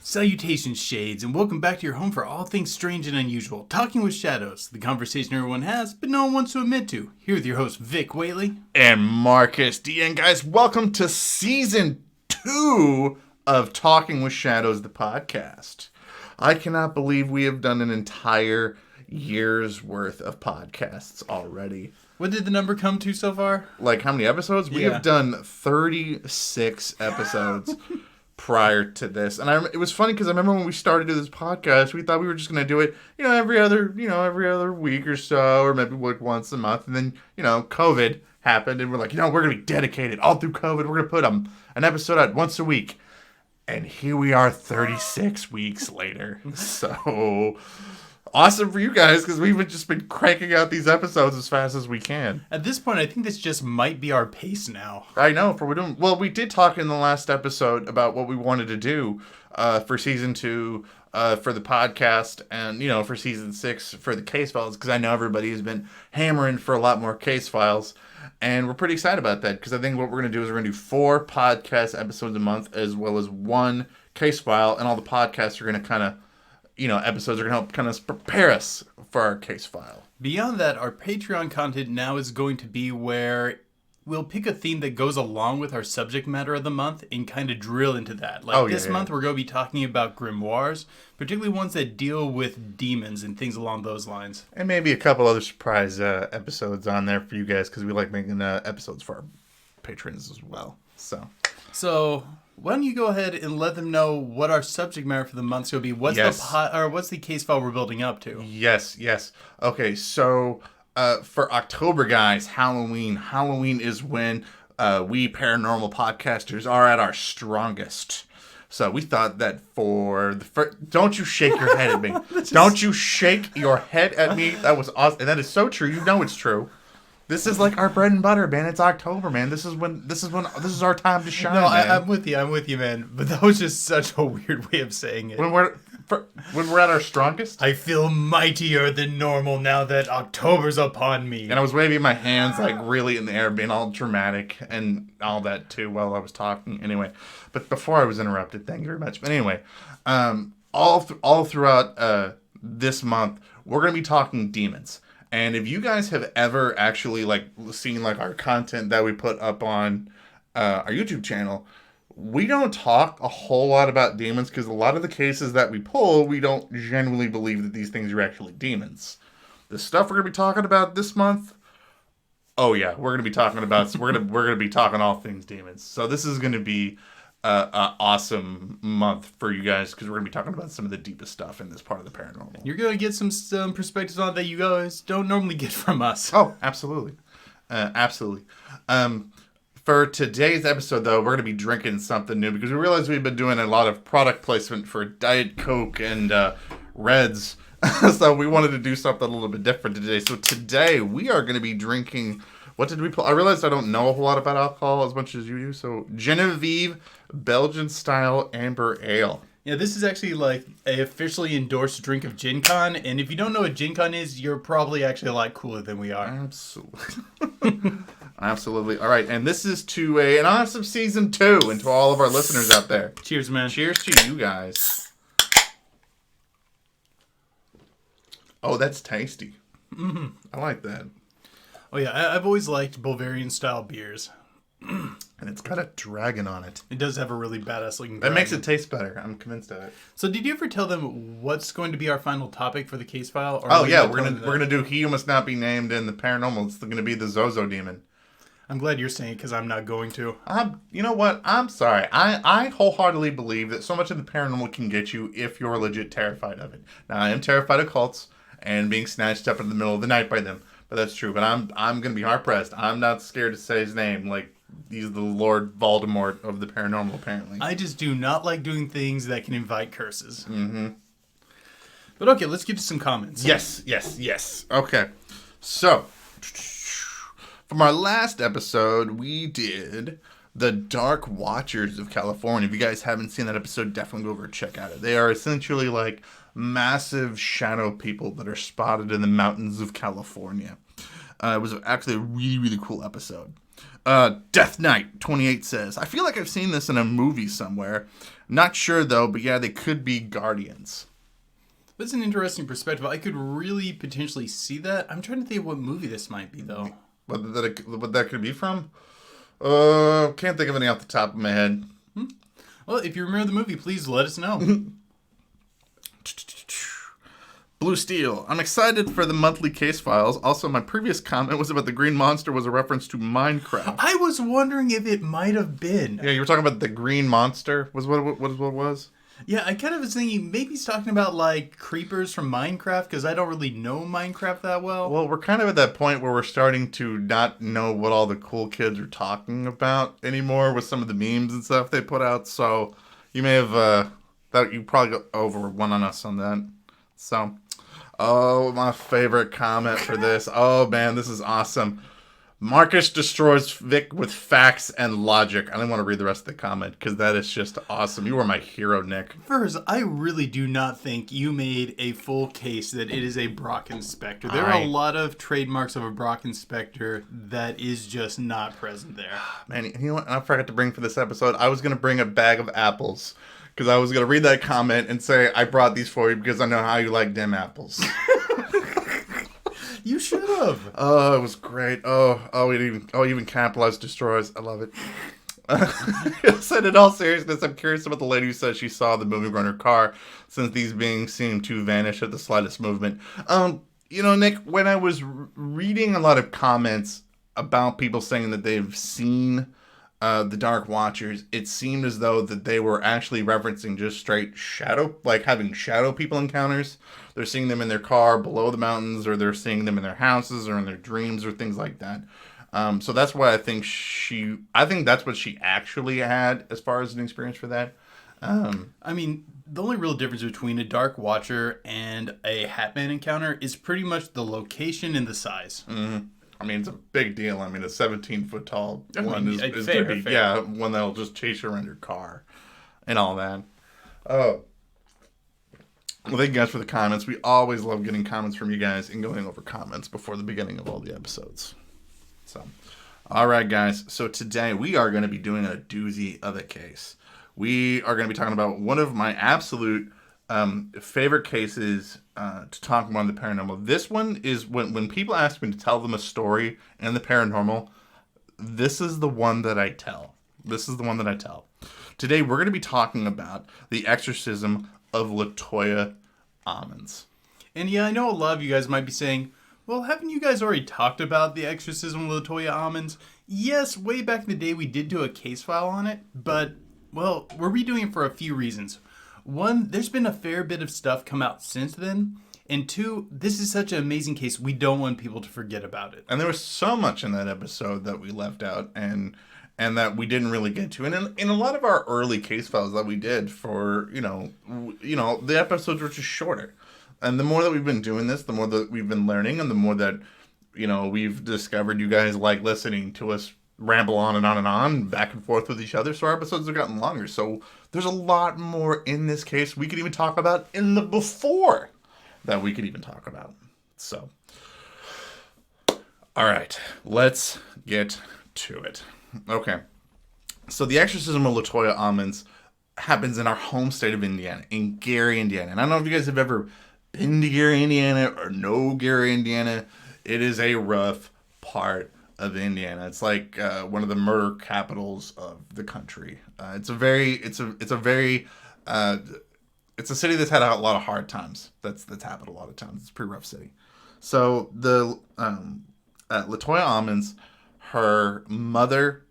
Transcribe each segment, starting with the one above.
Salutations, Shades, and welcome back to your home for all things strange and unusual. Talking with Shadows, the conversation everyone has, but no one wants to admit to. Here with your host, Vic Whaley. And Marcus D. And guys, welcome to Season 2 of Talking with Shadows, the podcast. I cannot believe we have done an entire year's worth of podcasts already. What did the number come to so far? Like, how many episodes? We have done 36 episodes. Prior to this, and it was funny because I remember when we started this podcast, we thought we were just gonna do it, every other week or so, or maybe like once a month, and then COVID happened, and we're like, we're gonna be dedicated all through COVID. We're gonna put an episode out once a week, and here we are, 36 weeks later. So awesome for you guys, because we've just been cranking out these episodes as fast as we can. At this point, I think this just might be our pace now. I know. We did talk in the last episode about what we wanted to do for Season 2 for the podcast, and, for Season 6 for the case files, because I know everybody has been hammering for a lot more case files, and we're pretty excited about that, because I think what we're going to do is we're going to do 4 podcast episodes a month, as well as 1 case file, and all the podcasts are going to kind of episodes are going to help kind of prepare us for our case file. Beyond that, our Patreon content now is going to be where we'll pick a theme that goes along with our subject matter of the month and kind of drill into that. This month, we're going to be talking about grimoires, particularly ones that deal with demons and things along those lines. And maybe a couple other surprise episodes on there for you guys, because we like making episodes for our patrons as well. So why don't you go ahead and let them know what our subject matter for the month will be? What's the case file we're building up to? Yes. Okay, so for October, guys, Halloween. Halloween is when we paranormal podcasters are at our strongest. So we thought that for the first... Don't you shake your head at me. Don't you shake your head at me. That was awesome. And that is so true. You know it's true. This is like our bread and butter, man. It's October, man. This is our time to shine. No, man. I'm with you, man. But that was just such a weird way of saying it. When we're at our strongest, I feel mightier than normal now that October's upon me. And I was waving my hands like really in the air, being all dramatic and all that too while I was talking. Anyway, but before I was interrupted, thank you very much. But anyway, all throughout this month, we're gonna be talking demons. And if you guys have ever actually seen our content that we put up on our YouTube channel, we don't talk a whole lot about demons, because a lot of the cases that we pull, we don't genuinely believe that these things are actually demons. The stuff we're gonna be talking about this month, oh yeah, we're gonna be talking about we're gonna be talking all things demons. So this is gonna be an awesome month for you guys, because we're going to be talking about some of the deepest stuff in this part of the paranormal. You're going to get some perspectives on that you guys don't normally get from us. Oh, absolutely. Absolutely. For today's episode, though, we're going to be drinking something new, because we realize we've been doing a lot of product placement for Diet Coke and Reds. So we wanted to do something a little bit different today. So today we are going to be drinking... What did we pull? I realized I don't know a whole lot about alcohol as much as you do. So Genevieve Belgian-style Amber Ale. Yeah, this is actually a officially endorsed drink of Gen Con. And if you don't know what Gen Con is, you're probably actually a lot cooler than we are. Absolutely. Absolutely. All right. And this is to an awesome Season 2 and to all of our listeners out there. Cheers, man. Cheers to you guys. Oh, that's tasty. Mm-hmm. I like that. Oh, yeah, I've always liked Bavarian-style beers. And it's got a dragon on it. It does have a really badass-looking dragon. That makes it taste better. I'm convinced of it. So did you ever tell them what's going to be our final topic for the case file? Or yeah, we're gonna do He Who Must Not Be Named in the Paranormal. It's going to be the Zozo Demon. I'm glad you're saying it, because I'm not going to. You know what? I'm sorry. I wholeheartedly believe that so much of the paranormal can get you if you're legit terrified of it. Now, I am terrified of cults and being snatched up in the middle of the night by them. But that's true. But I'm going to be hard-pressed. I'm not scared to say his name. He's the Lord Voldemort of the paranormal, apparently. I just do not like doing things that can invite curses. Mm-hmm. But okay, let's get to some comments. Yes. Okay. So, from our last episode, we did The Dark Watchers of California. If you guys haven't seen that episode, definitely go over and check out it. They are essentially like massive shadow people that are spotted in the mountains of California. It was actually a really, really cool episode. Death Knight 28 says, I feel like I've seen this in a movie somewhere. Not sure though, but yeah, they could be Guardians. That's an interesting perspective. I could really potentially see that. I'm trying to think of what movie this might be, though. What that could be from? Can't think of any off the top of my head. Well, if you remember the movie, please let us know. Blue Steel. I'm excited for the monthly case files. Also, my previous comment was about the green monster was a reference to Minecraft. I was wondering if it might have been. Yeah, you were talking about the green monster. Was what it was? Yeah, I kind of was thinking maybe he's talking about, like, creepers from Minecraft, because I don't really know Minecraft that well. Well, we're kind of at that point where we're starting to not know what all the cool kids are talking about anymore with some of the memes and stuff they put out, so you may have, you probably got over one on us on that. So, my favorite comment for this. Oh, man, this is awesome. Marcus destroys Vic with facts and logic. I don't want to read the rest of the comment because that is just awesome. You are my hero, Nick. First, I really do not think you made a full case that it is a Brock Inspector. There are a lot of trademarks of a Brock Inspector that is just not present there. Man, you know what? I forgot to bring for this episode. I was going to bring a bag of apples because I was going to read that comment and say, I brought these for you because I know how you like them apples. You should have. Oh, it was great. Even capitalized destroys. I love it. I said, in all seriousness, I'm curious about the lady who says she saw the moving runner car, since these beings seem to vanish at the slightest movement. Nick, when I was reading a lot of comments about people saying that they've seen the Dark Watchers, it seemed as though that they were actually referencing just straight shadow, like having shadow people encounters. They're seeing them in their car below the mountains, or they're seeing them in their houses or in their dreams or things like that. So that's why I think that's what she actually had as far as an experience for that. I mean, the only real difference between a Dark Watcher and a Hatman encounter is pretty much the location and the size. Mm-hmm. I mean, it's a big deal. I mean, a 17-foot tall one is fair. Big. Yeah, one that'll just chase you around your car and all that. Oh. Well, thank you guys for the comments. We always love getting comments from you guys and going over comments before the beginning of all the episodes. So, all right, guys. So today we are going to be doing a doozy of a case. We are going to be talking about one of my absolute favorite cases to talk about in the paranormal. This one is when people ask me to tell them a story in the paranormal, this is the one that I tell. Today we're going to be talking about the exorcism of Latoya Almonds. And yeah, I know a lot of you guys might be saying, well, haven't you guys already talked about the exorcism of Latoya Almonds? Yes, way back in the day we did do a case file on it, but, well, we're redoing it for a few reasons. One, there's been a fair bit of stuff come out since then. And two, this is such an amazing case, we don't want people to forget about it. And there was so much in that episode that we left out and that we didn't really get to. And in a lot of our early case files that we did for, the episodes were just shorter. And the more that we've been doing this, the more that we've been learning, and the more that, we've discovered you guys like listening to us ramble on and on and on, back and forth with each other. So our episodes have gotten longer. So there's a lot more in this case we could even talk about in the before that we could even talk about. So, all right, let's get to it. Okay. So the exorcism of Latoya Almonds happens in our home state of Indiana, in Gary, Indiana. And I don't know if you guys have ever been to Gary, Indiana, or know Gary, Indiana. It is a rough part of Indiana. It's like one of the murder capitals of the country. It's a city that's had a lot of hard times. That's happened a lot of times. It's a pretty rough city. So the Latoya Almonds, her mother,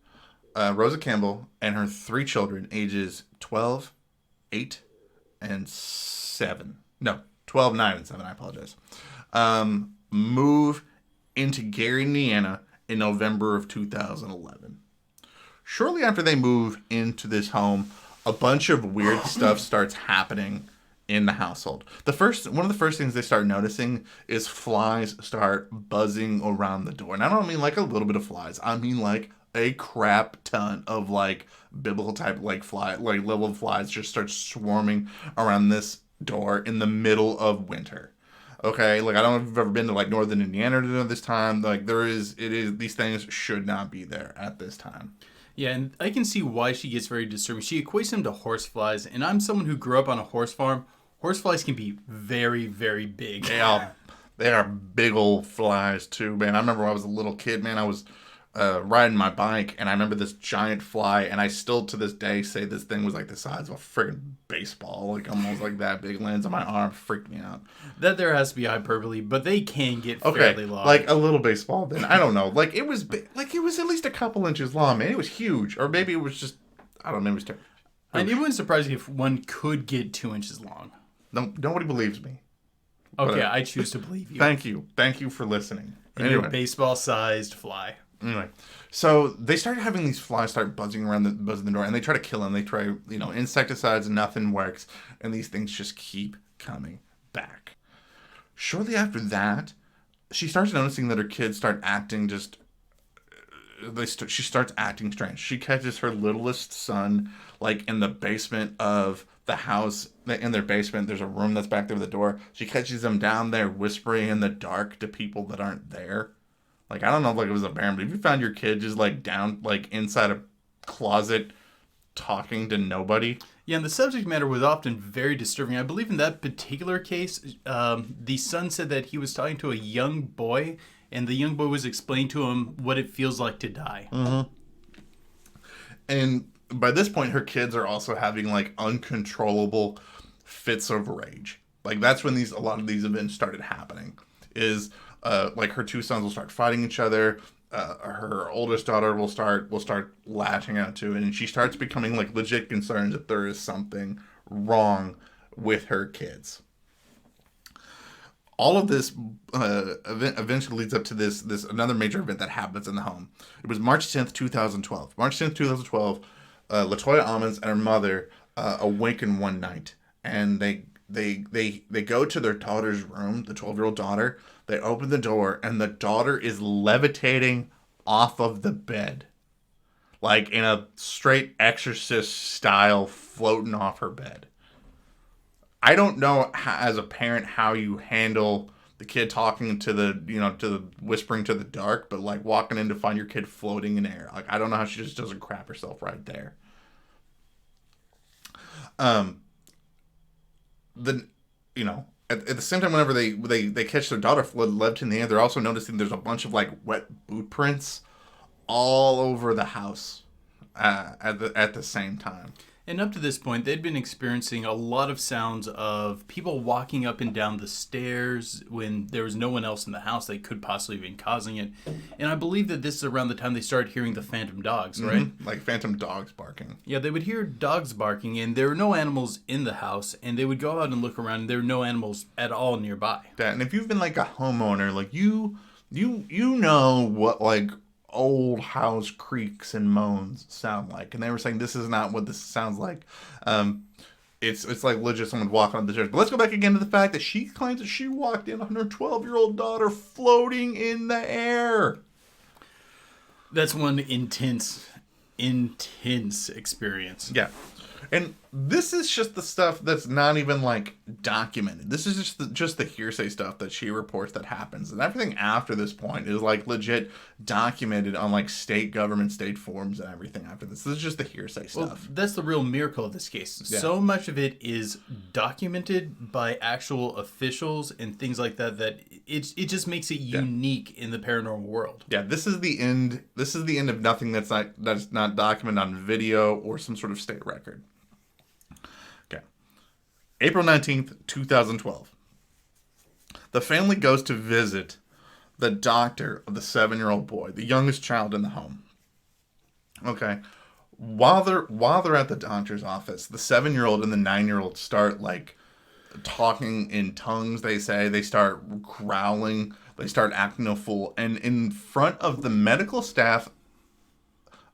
Rosa Campbell, and her 3 children, ages 12, 8, and 7. No, 12, 9, and 7. I apologize. Move into Gary, Indiana in November of 2011. Shortly after they move into this home, a bunch of weird stuff starts happening in the household. One of the first things they start noticing is flies start buzzing around the door. And I don't mean like a little bit of flies. I mean like a crap ton of like biblical type like fly, like level of flies just start swarming around this door in the middle of winter. Okay, like I don't know if you've ever been to like northern Indiana during this time. Like these things should not be there at this time. Yeah, and I can see why she gets very disturbing. She equates them to horseflies, and I'm someone who grew up on a horse farm. Horseflies can be very, very big. They are big old flies too, man. I remember when I was a little kid, man, I was riding my bike, and I remember this giant fly, and I still to this day say this thing was like the size of a friggin' baseball, like almost like that big. Lands on my arm, freaked me out. That there has to be hyperbole, but they can get fairly large. Like a little baseball. Then I don't know. Like it was at least a couple inches long, man. It was huge, or maybe it was just I don't know. It was terrible. And it wouldn't surprise me if one could get 2 inches long. No, nobody believes me. Okay, I choose to believe you. Thank you for listening. And your baseball-sized fly. Anyway, so they started having these flies start buzzing the door, and they try to kill them. They try, insecticides, nothing works, and these things just keep coming back. Shortly after that, she starts noticing that her kids start acting she starts acting strange. She catches her littlest son, like, in the basement of the house. In their basement, there's a room that's back there with the door. She catches him down there whispering in the dark to people that aren't there. Like, I don't know if like it was a parent, but if you found your kid just like down, like inside a closet talking to nobody. Yeah, and the subject matter was often very disturbing. I believe in that particular case, the son said that he was talking to a young boy, and the young boy was explaining to him what it feels like to die. Mm-hmm. And by this point, her kids are also having like uncontrollable fits of rage. Like that's when a lot of these events started happening. Is like her two sons will start fighting each other. Her oldest daughter will start lashing out to it, and she starts becoming like legit concerned that there is something wrong with her kids. All of this event eventually leads up to this another major event that happens in the home. It was March 10th, 2012. March 10th, 2012, Latoya Almonds and her mother awaken one night, and they go to their daughter's room, the 12-year-old daughter. They open the door, and the daughter is levitating off of the bed. Like in a straight Exorcist style, floating off her bed. I don't know as a parent how you handle the kid talking to the whispering to the dark, but like walking in to find your kid floating in air. Like I don't know how she just doesn't crap herself right there. At the same time, whenever they catch their daughter left in the air, they're also noticing there's a bunch of like wet boot prints all over the house at the same time. And up to this point, they'd been experiencing a lot of sounds of people walking up and down the stairs when there was no one else in the house that could possibly have been causing it. And I believe that this is around the time they started hearing the phantom dogs, right? Mm-hmm. Like phantom dogs barking. Yeah, they would hear dogs barking, and there were no animals in the house, and they would go out and look around, and there were no animals at all nearby. Yeah, and if you've been like a homeowner, like you know what like old house creaks and moans sound like, and they were saying this is not what this sounds like. It's like legit someone walking up the stairs. But let's go back again to the fact that she claims that she walked in on her 12-year-old daughter floating in the air. That's one intense experience. Yeah. And this is just the stuff that's not even like documented. This is just the hearsay stuff that she reports that happens. And everything after this point is like legit documented on like state government, state forums and everything after this. This is just the hearsay stuff. Well, that's the real miracle of this case. Yeah. So much of it is documented by actual officials and things like that it just makes it unique in the paranormal world. Yeah, this is the end. This is the end of nothing that's not documented on video or some sort of state record. April 19th, 2012. The family goes to visit the doctor of the 7-year-old boy, the youngest child in the home. Okay. While they're at the doctor's office, the 7-year-old and the 9-year-old start like talking in tongues, they say. They start growling. They start acting a fool. And in front of the medical staff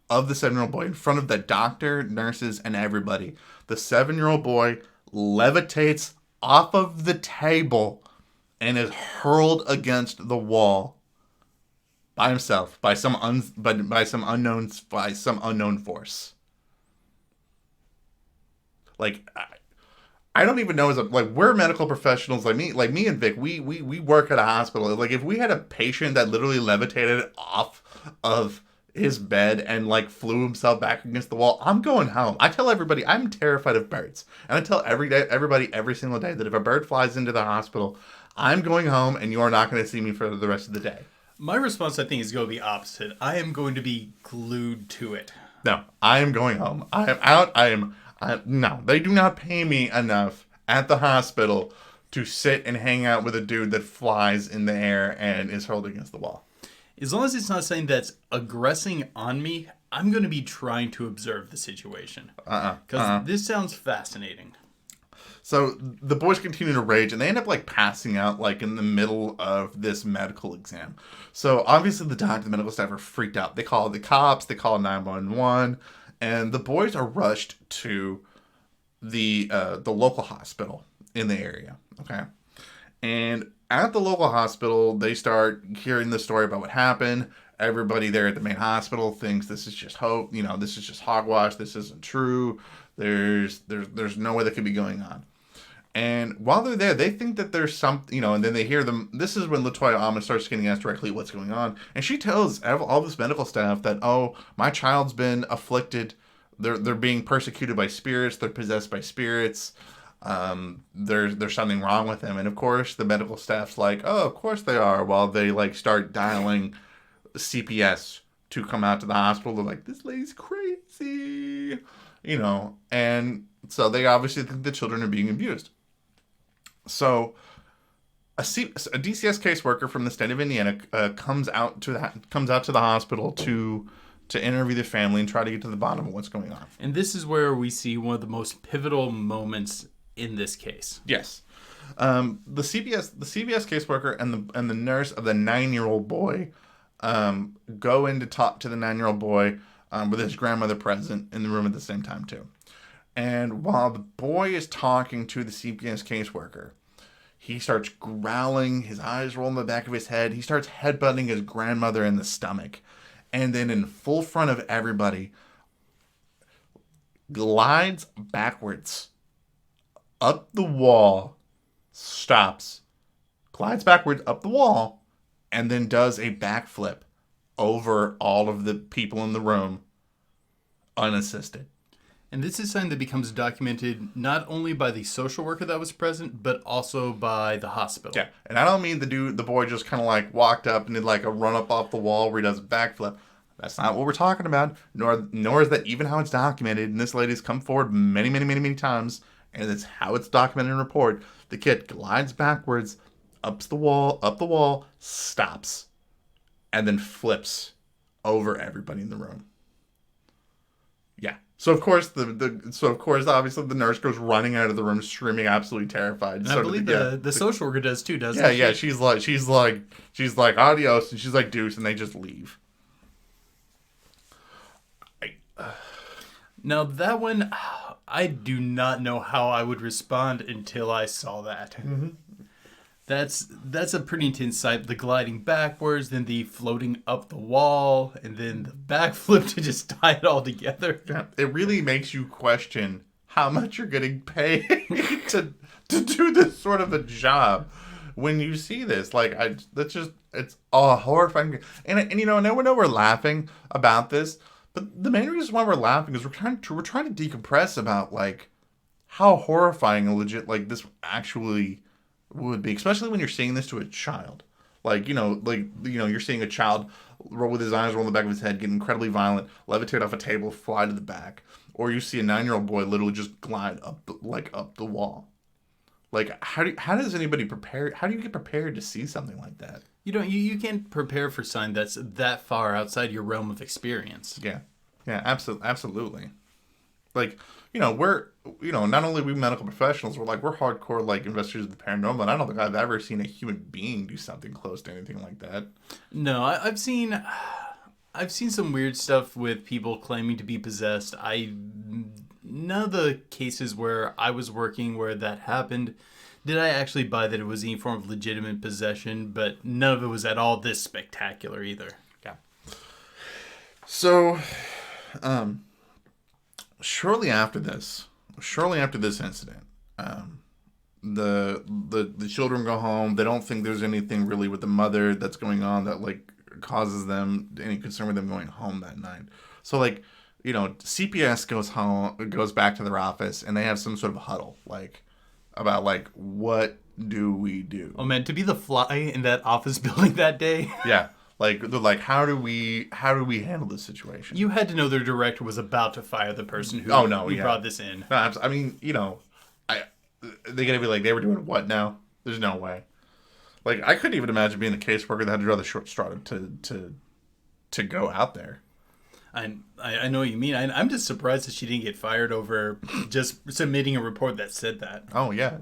of the 7-year-old boy, in front of the doctor, nurses, and everybody, the 7-year-old boy levitates off of the table and is hurled against the wall by himself, by some unknown force. Like, I don't even know, we're medical professionals, like me and Vic, we work at a hospital. Like, if we had a patient that literally levitated off of his bed and like flew himself back against the wall, I'm going home. I tell everybody I'm terrified of birds, and I tell everybody every single day that if a bird flies into the hospital, I'm going home, and you are not going to see me for the rest of the day. My response, I think, is going to be opposite. I am going to be glued to it. No, I am going home. I am out. No, they do not pay me enough at the hospital to sit and hang out with a dude that flies in the air and is hurled against the wall. As long as it's not something that's aggressing on me, I'm going to be trying to observe the situation. Because this sounds fascinating. So the boys continue to rage, and they end up like passing out like in the middle of this medical exam. So obviously the medical staff are freaked out. They call the cops, they call 911, and the boys are rushed to the local hospital in the area. Okay, and at the local hospital, they start hearing the story about what happened. Everybody there at the main hospital thinks this is just hope. You know, this is just hogwash. This isn't true. There's no way that could be going on. And while they're there, they think that there's something, you know, and then they hear them. This is when Latoya Almond starts getting asked directly what's going on. And she tells all this medical staff that, oh, my child's been afflicted. They're being persecuted by spirits. They're possessed by spirits. There's something wrong with him. And of course, the medical staff's like, oh, of course they are. While they like start dialing CPS to come out to the hospital. They're like, this lady's crazy, you know. And so they obviously think the children are being abused. So a DCS caseworker from the state of Indiana comes out to the hospital to interview the family and try to get to the bottom of what's going on. And this is where we see one of the most pivotal moments in this case. Yes. The CBS caseworker and the nurse of the 9-year-old boy go in to talk to the 9-year-old boy with his grandmother present in the room at the same time too. And while the boy is talking to the CPS caseworker, he starts growling, his eyes roll in the back of his head. He starts headbutting his grandmother in the stomach. And then in full front of everybody, glides backwards up the wall, stops, glides backwards up the wall, and then does a backflip over all of the people in the room unassisted. And this is something that becomes documented not only by the social worker that was present, but also by the hospital. Yeah, and I don't mean the boy just kind of like walked up and did like a run up off the wall where he does a backflip. That's not what we're talking about, nor is that even how it's documented. And this lady's come forward many, many, many, many times, and that's how it's documented in a report. The kid glides backwards, up the wall, stops, and then flips over everybody in the room. Yeah. So of course obviously the nurse goes running out of the room screaming, absolutely terrified. And I believe the social worker does too, doesn't she? Yeah, she's like adios, and she's like deuce, and they just leave. Now that one, I do not know how I would respond until I saw that. Mm-hmm. That's a pretty intense sight. The gliding backwards, then the floating up the wall, and then the backflip to just tie it all together. Yeah, it really makes you question how much you're getting paid to do this sort of a job. When you see this, like, it's horrifying. And you know, and I know we're laughing about this, but the main reason why we're laughing is we're trying to decompress about like how horrifying and legit like this actually would be, especially when you're seeing this to a child. You're seeing a child roll with his eyes roll in the back of his head, get incredibly violent, levitate off a table, fly to the back, or you see a 9-year-old boy literally just glide up the wall. Like, how does anybody prepare? How do you get prepared to see something like that? You can't prepare for something that's that far outside your realm of experience. Yeah, absolutely. Like, we're, not only we medical professionals, we're hardcore, like, investigators of the paranormal, and I don't think I've ever seen a human being do something close to anything like that. No, I've seen some weird stuff with people claiming to be possessed. None of the cases where I was working where that happened Did I actually buy that it was any form of legitimate possession, but none of it was at all this spectacular either. Yeah. So, shortly after this incident, the children go home. They don't think there's anything really with the mother that's going on that like causes them any concern with them going home that night. So like, CPS goes back to their office, and they have some sort of huddle like about like, what do we do? Oh man, to be the fly in that office building that day. Yeah. Like, they're like, how do we handle this situation? You had to know their director was about to fire the person who brought this in. No, I mean, they're going to be like, they were doing what now? There's no way. Like, I couldn't even imagine being the caseworker that had to draw the short straw to go out there. I know what you mean. I'm just surprised that she didn't get fired over just submitting a report that said that. Oh yeah.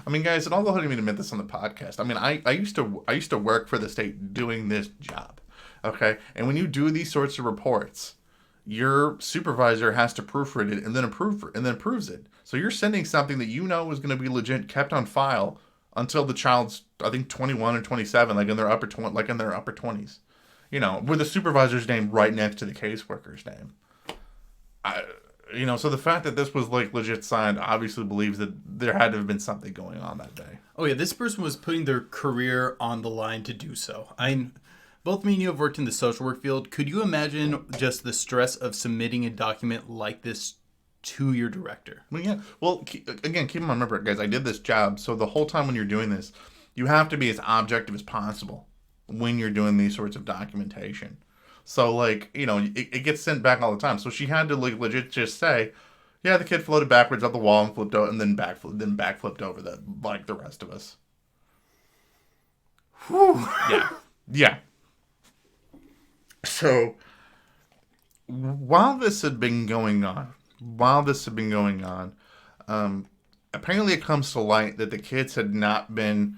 I mean, guys, and I'll go ahead and admit this on the podcast. I mean, I used to work for the state doing this job. Okay, and when you do these sorts of reports, your supervisor has to proofread it and then approves it. So you're sending something that you know is going to be legit, kept on file until the child's, I think, 21 or 27, like in their upper 20s. With the supervisor's name right next to the caseworker's name. So the fact that this was like legit signed obviously believes that there had to have been something going on that day. Oh yeah, this person was putting their career on the line to do so. Both me and you have worked in the social work field. Could you imagine just the stress of submitting a document like this to your director? Well, yeah. Well, again, keep in mind, remember, guys, I did this job, so the whole time when you're doing this, you have to be as objective as possible when you're doing these sorts of documentation. So, like, it gets sent back all the time. So she had to, like, legit just say, yeah, the kid floated backwards up the wall and flipped out, and then backflipped over the rest of us. Whew. Yeah. So, while this had been going on, apparently it comes to light that the kids had not been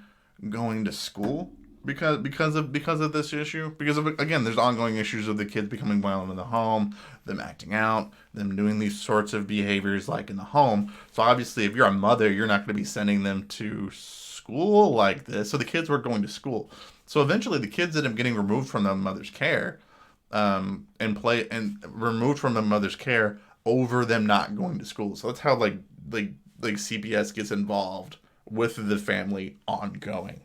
going to school because of this issue. Because of, again, there's ongoing issues of the kids becoming violent in the home, them acting out, them doing these sorts of behaviors like in the home. So obviously, if you're a mother, you're not going to be sending them to school like this. So the kids weren't going to school. So eventually, the kids ended up getting removed from the mother's care, and removed from the mother's care over them not going to school. So that's how like CPS gets involved with the family ongoing.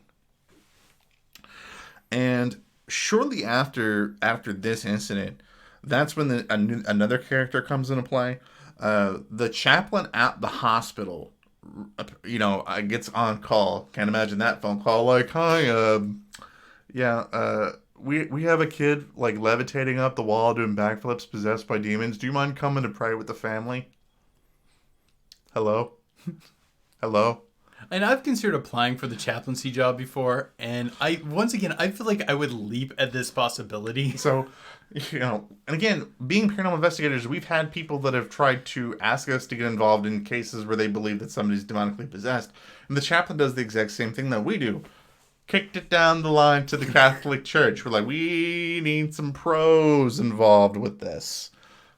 And shortly after this incident, that's when another character comes into play. The chaplain at the hospital, gets on call. Can't imagine that phone call. Like, hi, we have a kid like levitating up the wall doing backflips, possessed by demons. Do you mind coming to pray with the family? Hello. And I've considered applying for the chaplaincy job before, and I feel like I would leap at this possibility. So, and again, being paranormal investigators, we've had people that have tried to ask us to get involved in cases where they believe that somebody's demonically possessed. And the chaplain does the exact same thing that we do. Kicked it down the line to the Catholic Church. We're like, we need some pros involved with this.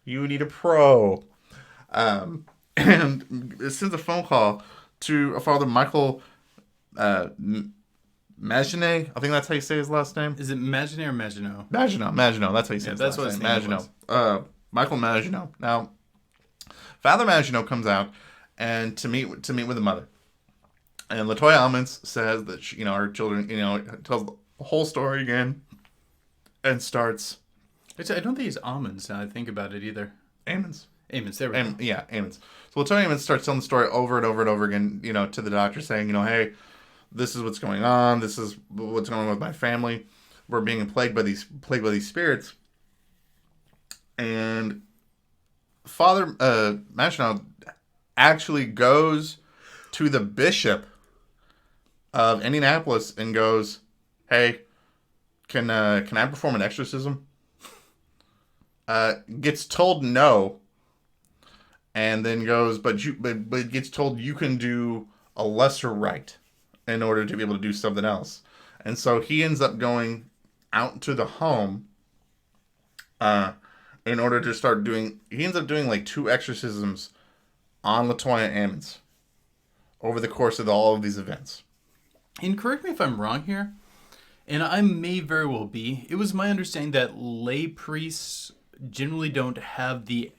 You need a pro. And it sends a phone call to a Father Michael Maginot. I think that's how you say his last name. Is it Maginot or Maginot? Maginot. That's how you say his last name. Maginot. Michael Maginot. Now, Father Maginot comes out and to meet with the mother. And Latoya Almonds says that her children, tells the whole story again, and starts. Actually, I don't think it's Almonds now I think about it either. Almonds, there we go. Yeah, Almonds. So Latoya Almonds starts telling the story over and over and over again, to the doctor, saying, hey, this is what's going on. This is what's going on with my family. We're being plagued by these spirits. And Father Maginot actually goes to the bishop of Indianapolis and goes, "Hey, can I perform an exorcism?" Gets told no, and then goes, but gets told you can do a lesser rite in order to be able to do something else, and so he ends up going out to the home in order to start doing. He ends up doing like 2 exorcisms on Latoya Almonds. over the course of all of these events. And correct me if I'm wrong here, and I may very well be, it was my understanding that lay priests generally don't have the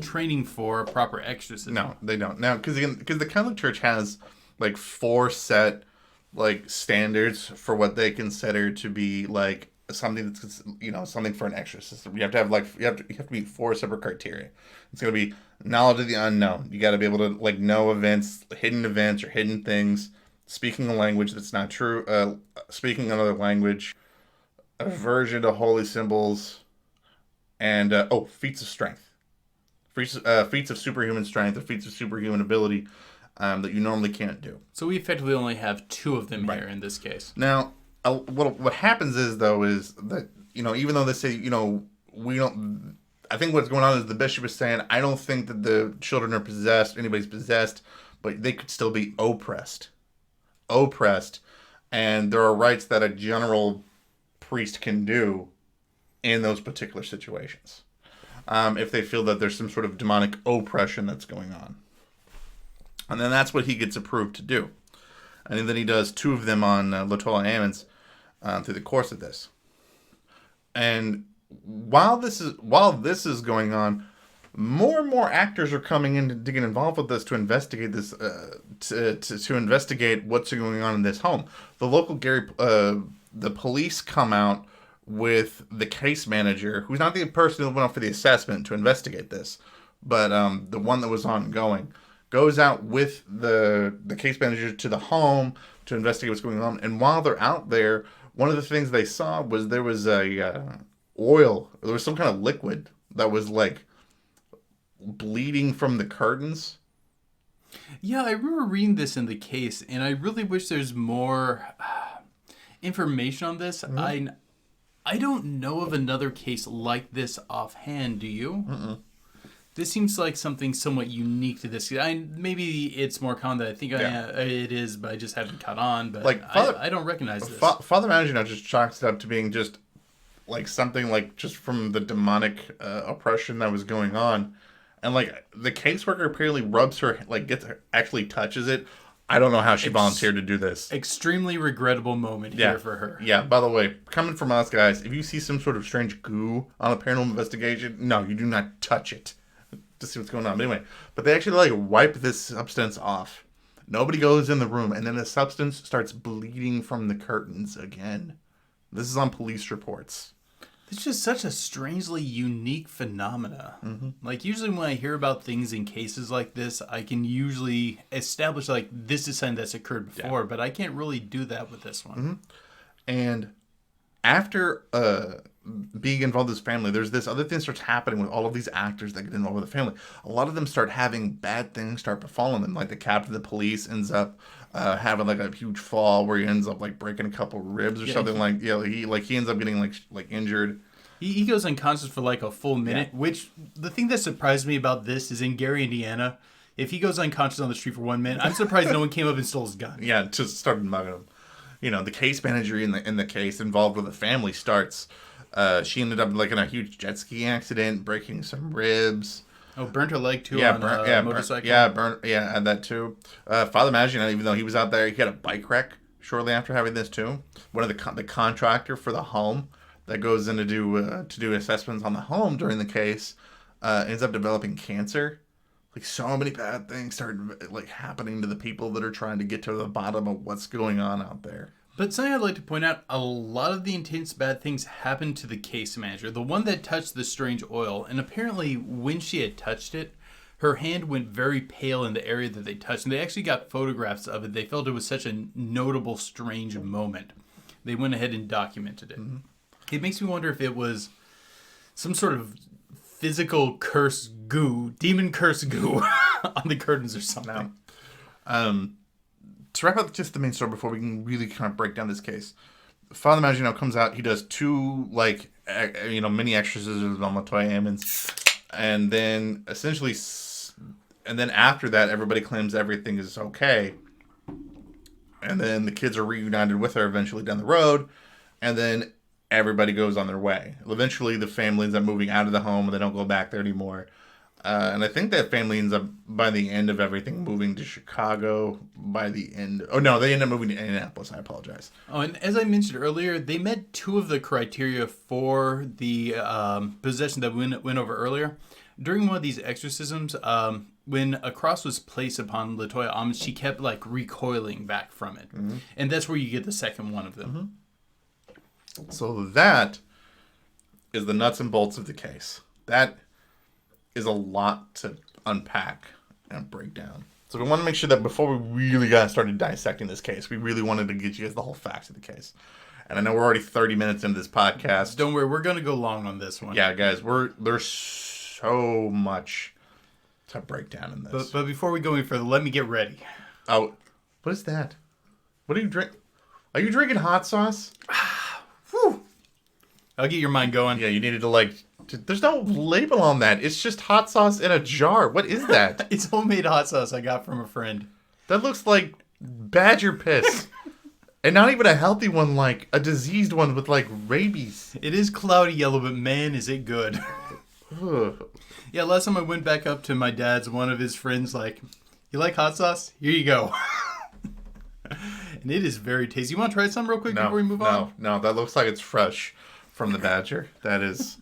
training for proper exorcism. No, they don't. Now, because the Catholic Church has like 4 set like standards for what they consider to be like something that's, you know, something for an exorcism. You have to have you have to meet 4 separate criteria. It's going to be knowledge of the unknown. You got to be able to like know events or hidden things, speaking a language that's not true, speaking another language, aversion to holy symbols, and feats of strength. Feats of superhuman strength or feats of superhuman ability that you normally can't do. So we effectively only have 2 of them here in this case. Now, what happens is that, you know, even though they say, you know, we don't... I think what's going on is the bishop is saying, I don't think that the children are possessed, anybody's possessed, but they could still be oppressed. And there are rites that a general priest can do in those particular situations. If they feel that there's some sort of demonic oppression that's going on. And then that's what he gets approved to do. And then he does 2 of them on Latoya Almonds through the course of this. And while this is going on, more and more actors are coming in to get involved with this to investigate this, to investigate what's going on in this home. The local the police come out with the case manager, who's not the person who went out for the assessment to investigate this, but the one that was ongoing, goes out with the case manager to the home to investigate what's going on. And while they're out there, one of the things they saw was there was oil. There was some kind of liquid that was like bleeding from the curtains. Yeah, I remember reading this in the case, and I really wish there's more information on this. Mm-hmm. I don't know of another case like this offhand. Do you? Mm-mm. This seems like something somewhat unique to this. Maybe it's more common than I think it is, but I just haven't caught on. But like I don't recognize this. Father Manager just chalks it up to being just like something like just from the demonic oppression that was going on. And like the caseworker apparently rubs her, like actually touches it. I don't know how she volunteered to do this. Extremely regrettable moment here for her. Yeah, by the way, coming from us guys, if you see some sort of strange goo on a paranormal investigation, no, you do not touch it to see what's going on. But anyway, but they actually like wipe this substance off. Nobody goes in the room, and then the substance starts bleeding from the curtains again. This is on police reports. It's just such a strangely unique phenomena. Mm-hmm. Like, usually when I hear about things in cases like this, I can usually establish, like, this is something that's occurred before, but I can't really do that with this one. Mm-hmm. And after being involved with this family, there's this other thing starts happening with all of these actors that get involved with the family. A lot of them start having bad things start befalling them. Like, the captain of the police ends up having like a huge fall where he ends up like breaking a couple ribs or something. He ends up getting like injured. He goes unconscious for like a full minute, which the thing that surprised me about this is in Gary, Indiana, if he goes unconscious on the street for 1 minute, I'm surprised no one came up and stole his gun. Yeah, just started mugging him. You know, the case manager in the case involved with the family starts. She ended up like in a huge jet ski accident, breaking some ribs. Oh, burnt her leg too on a motorcycle? And that too. Father Maggiano, even though he was out there, he had a bike wreck shortly after having this too. One of the contractor for the home that goes in to do assessments on the home during the case ends up developing cancer. Like, so many bad things started like happening to the people that are trying to get to the bottom of what's going on out there. But something I'd like to point out, a lot of the intense bad things happened to the case manager, the one that touched the strange oil. And apparently when she had touched it, her hand went very pale in the area that they touched. And they actually got photographs of it. They felt it was such a notable, strange moment. They went ahead and documented it. Mm-hmm. It makes me wonder if it was some sort of physical curse goo, demon curse goo on the curtains or something. To wrap up just the main story before we can really kind of break down this case, Father Maggiano comes out. He does 2 mini exorcisms on Latoya Almonds, and then essentially, and then after that, everybody claims everything is okay, and then the kids are reunited with her eventually down the road, and then everybody goes on their way. Eventually, the family ends up moving out of the home, and they don't go back there anymore. And I think that family ends up, by the end of everything, moving to Chicago by the end. Oh, no, they end up moving to Indianapolis. I apologize. Oh, and as I mentioned earlier, they met two of the criteria for the possession that we went over earlier. During one of these exorcisms, when a cross was placed upon Latoya Almond, she kept, like, recoiling back from it. Mm-hmm. And that's where you get the second one of them. Mm-hmm. So that is the nuts and bolts of the case. That is a lot to unpack and break down. So we want to make sure that before we really got started dissecting this case, we really wanted to get you guys the whole facts of the case. And I know we're already 30 minutes into this podcast. Don't worry, we're going to go long on this one. Yeah, guys, there's so much to break down in this. But before we go any further, let me get ready. Oh, what is that? What are you drinking? Are you drinking hot sauce? Whew. I'll get your mind going. Yeah, you needed to, there's no label on that. It's just hot sauce in a jar. What is that? It's homemade hot sauce I got from a friend. That looks like badger piss. And not even a healthy one, like a diseased one with, like, rabies. It is cloudy yellow, but man, is it good. Yeah, last time I went back up to my dad's, one of his friends, like, you like hot sauce? Here you go. And it is very tasty. You want to try some real quick before we move on? No, that looks like it's fresh from the badger. That is...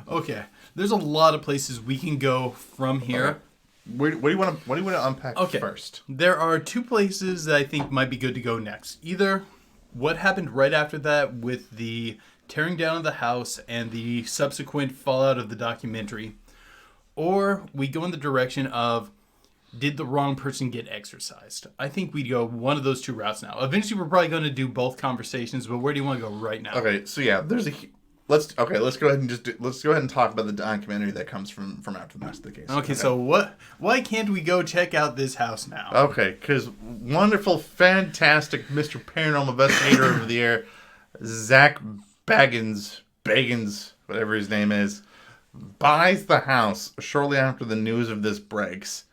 Okay, there's a lot of places we can go from here. Okay. What do you want to unpack first? There are two places that I think might be good to go next. Either what happened right after that with the tearing down of the house and the subsequent fallout of the documentary, or we go in the direction of did the wrong person get exorcised? I think we'd go one of those two routes now. Eventually, we're probably going to do both conversations, but where do you want to go right now? Okay, so yeah, let's go ahead and talk about the documentary that comes from after the rest of the case. Okay, so why can't we go check out this house now? Okay, because wonderful, fantastic Mr. Paranormal Investigator over the air, Zak Bagans, whatever his name is, buys the house shortly after the news of this breaks,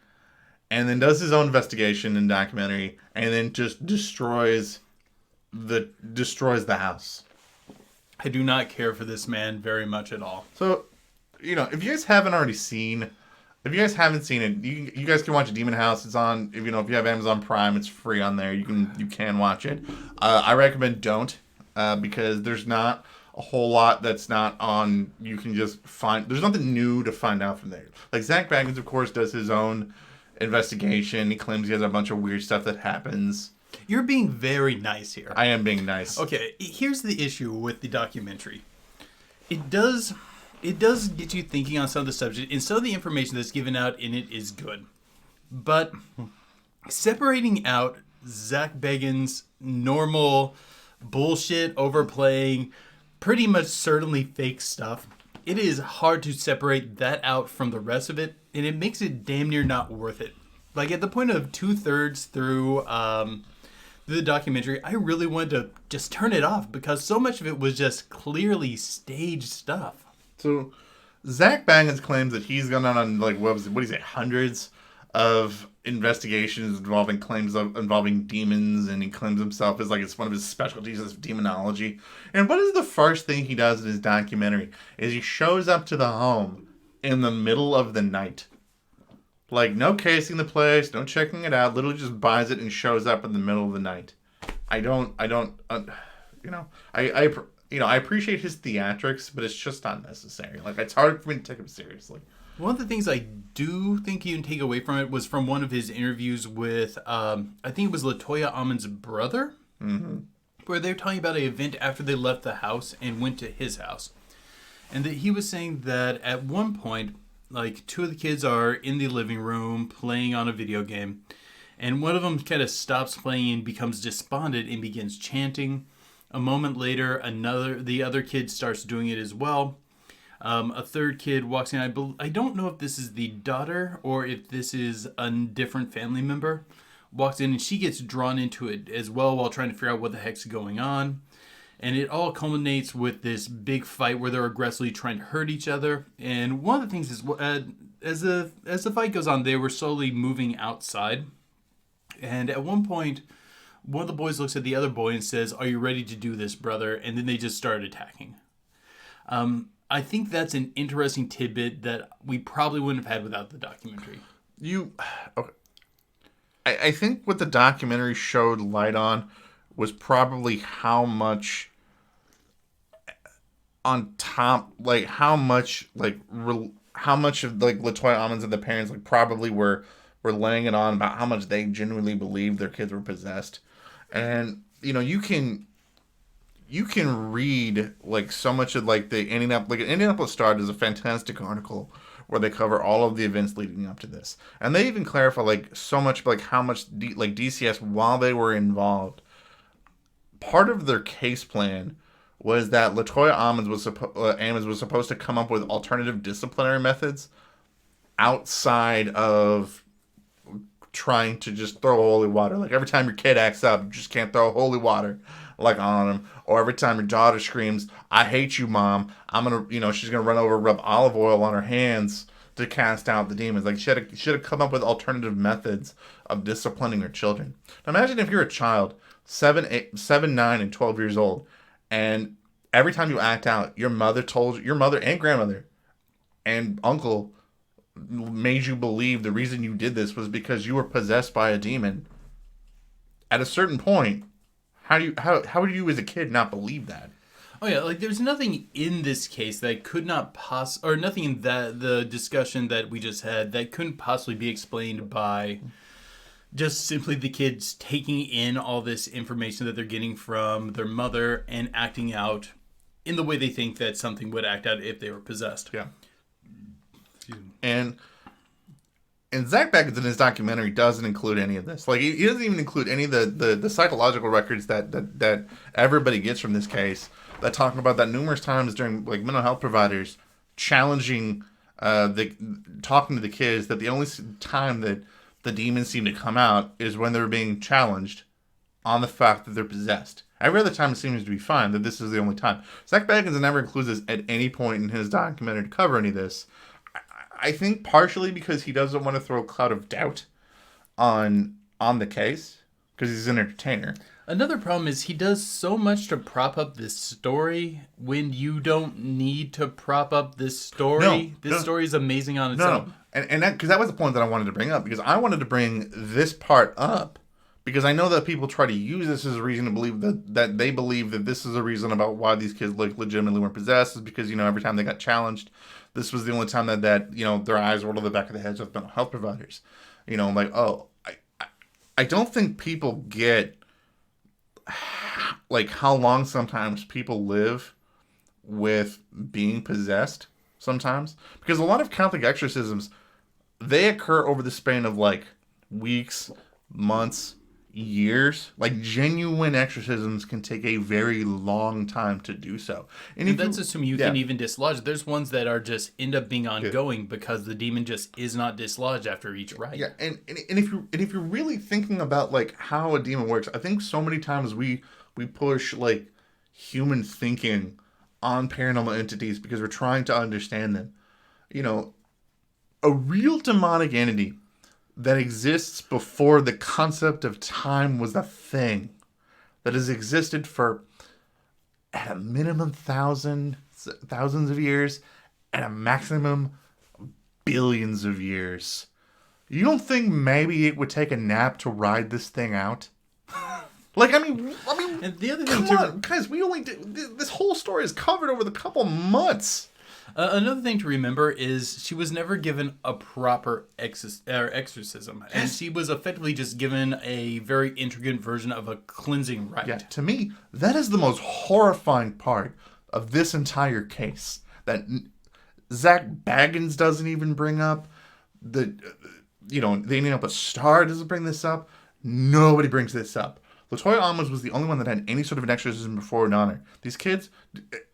and then does his own investigation and documentary, and then just destroys the house. I do not care for this man very much at all. So, if you guys haven't seen it, you guys can watch Demon House. It's on, if you have Amazon Prime, it's free on there. You can watch it. I recommend don't, because there's not a whole lot that's not on. You can just find. There's nothing new to find out from there. Like Zak Baggins, of course, does his own investigation. He claims he has a bunch of weird stuff that happens. You're being very nice here. I am being nice. Okay, here's the issue with the documentary. It does get you thinking on some of the subject, and some of the information that's given out in it is good. But separating out Zak Bagans' normal bullshit, overplaying, pretty much certainly fake stuff, it is hard to separate that out from the rest of it, and it makes it damn near not worth it. Like, at the point of 2/3 through the documentary, I really wanted to just turn it off because so much of it was just clearly staged stuff. So, Zak Bagans claims that he's gone on, like, what do you say, hundreds of investigations involving demons, and he claims himself as, like, it's one of his specialties is demonology. And what is the first thing he does in his documentary? Is he shows up to the home in the middle of the night. Like, no casing the place, no checking it out, literally just buys it and shows up in the middle of the night. I appreciate his theatrics, but it's just not necessary. Like, it's hard for me to take him seriously. One of the things I do think you can take away from it was from one of his interviews with, I think it was Latoya Almond's brother, where they were talking about an event after they left the house and went to his house. And that he was saying that at one point, like, two of the kids are in the living room playing on a video game, and one of them kind of stops playing and becomes despondent and begins chanting. A moment later, the other kid starts doing it as well. A third kid walks in. I don't know if this is the daughter or if this is a different family member. Walks in and she gets drawn into it as well while trying to figure out what the heck's going on. And it all culminates with this big fight where they're aggressively trying to hurt each other. And one of the things is, as the fight goes on, they were slowly moving outside. And at one point, one of the boys looks at the other boy and says, "Are you ready to do this, brother?" And then they just start attacking. I think that's an interesting tidbit that we probably wouldn't have had without the documentary. Okay. I think what the documentary showed light on was probably how much on top, like how much of like Latoya Almonds and the parents like probably were laying it on about how much they genuinely believed their kids were possessed. And you can read like so much of like the Indianapolis Star does a fantastic article where they cover all of the events leading up to this, and they even clarify like so much like how much DCS while they were involved. Part of their case plan was that Latoya Almonds was supposed to come up with alternative disciplinary methods outside of trying to just throw holy water. Like every time your kid acts up, you just can't throw holy water like on them. Or every time your daughter screams, "I hate you, Mom," she's gonna run over and rub olive oil on her hands to cast out the demons. Like she should have come up with alternative methods of disciplining her children. Now imagine if you're a child, 7, 9, and 12 years old, and every time you act out, your mother and grandmother and uncle made you believe the reason you did this was because you were possessed by a demon. At a certain point, how would you as a kid not believe that? Oh yeah, like there's nothing in this case that could not or nothing in the discussion that we just had that couldn't possibly be explained by just simply the kids taking in all this information that they're getting from their mother and acting out in the way they think that something would act out if they were possessed. Yeah. And Zak Baggins in his documentary doesn't include any of this. Like he doesn't even include any of the psychological records that everybody gets from this case that talk about that numerous times during like mental health providers challenging talking to the kids that the only time that the demons seem to come out is when they're being challenged on the fact that they're possessed. Every other time it seems to be fine, that this is the only time. Zak Bagans never includes this at any point in his documentary to cover any of this. I think partially because he doesn't want to throw a cloud of doubt on the case, because he's an entertainer. Another problem is he does so much to prop up this story when you don't need to prop up this story. This story is amazing on its own. And that, because that was the point that I wanted to bring up, because I wanted to bring this part up because I know that people try to use this as a reason to believe that they believe that this is a reason about why these kids like legitimately weren't possessed, is because every time they got challenged, this was the only time that their eyes rolled to the back of the heads of mental health providers. I don't think people get like how long sometimes people live with being possessed sometimes, because a lot of Catholic exorcisms, they occur over the span of like weeks, months, years. Like genuine exorcisms can take a very long time to do so. And that's assuming you can even dislodge it. There's ones that are just end up being ongoing because the demon just is not dislodged after each rite. Yeah, and if you're really thinking about like how a demon works, I think so many times we push like human thinking on paranormal entities because we're trying to understand them. A real demonic entity that exists before the concept of time was a thing, that has existed for at a minimum thousands of years, at a maximum billions of years. You don't think maybe it would take a nap to ride this thing out? Like, I mean, and the other thing guys, we only did, this whole story is covered over the couple months. Another thing to remember is she was never given a proper exorcism. And she was effectively just given a very intricate version of a cleansing rite. Yeah, to me, that is the most horrifying part of this entire case. That Zak Bagans doesn't even bring up. The Indianapolis Star doesn't bring this up. Nobody brings this up. Latoya Almonds was the only one that had any sort of an exorcism before an honor. These kids,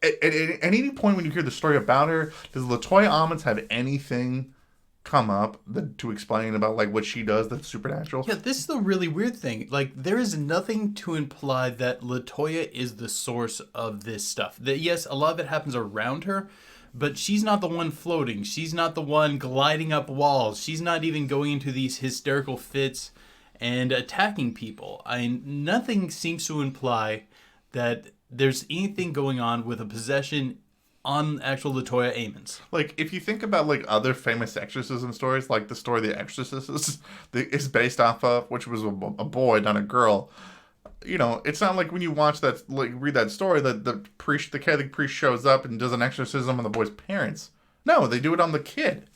at any point when you hear the story about her, does Latoya Almonds have anything come up to explain about like what she does that's supernatural? Yeah, this is the really weird thing. Like, there is nothing to imply that Latoya is the source of this stuff. That yes, a lot of it happens around her, but she's not the one floating. She's not the one gliding up walls. She's not even going into these hysterical fits and attacking people. Nothing seems to imply that there's anything going on with a possession on actual Latoya Almonds. Like, if you think about, like, other famous exorcism stories, like the story The Exorcist is based off of, which was a boy, not a girl. You know, it's not like when you watch that, like, read that story that the Catholic priest shows up and does an exorcism on the boy's parents. No, they do it on the kid.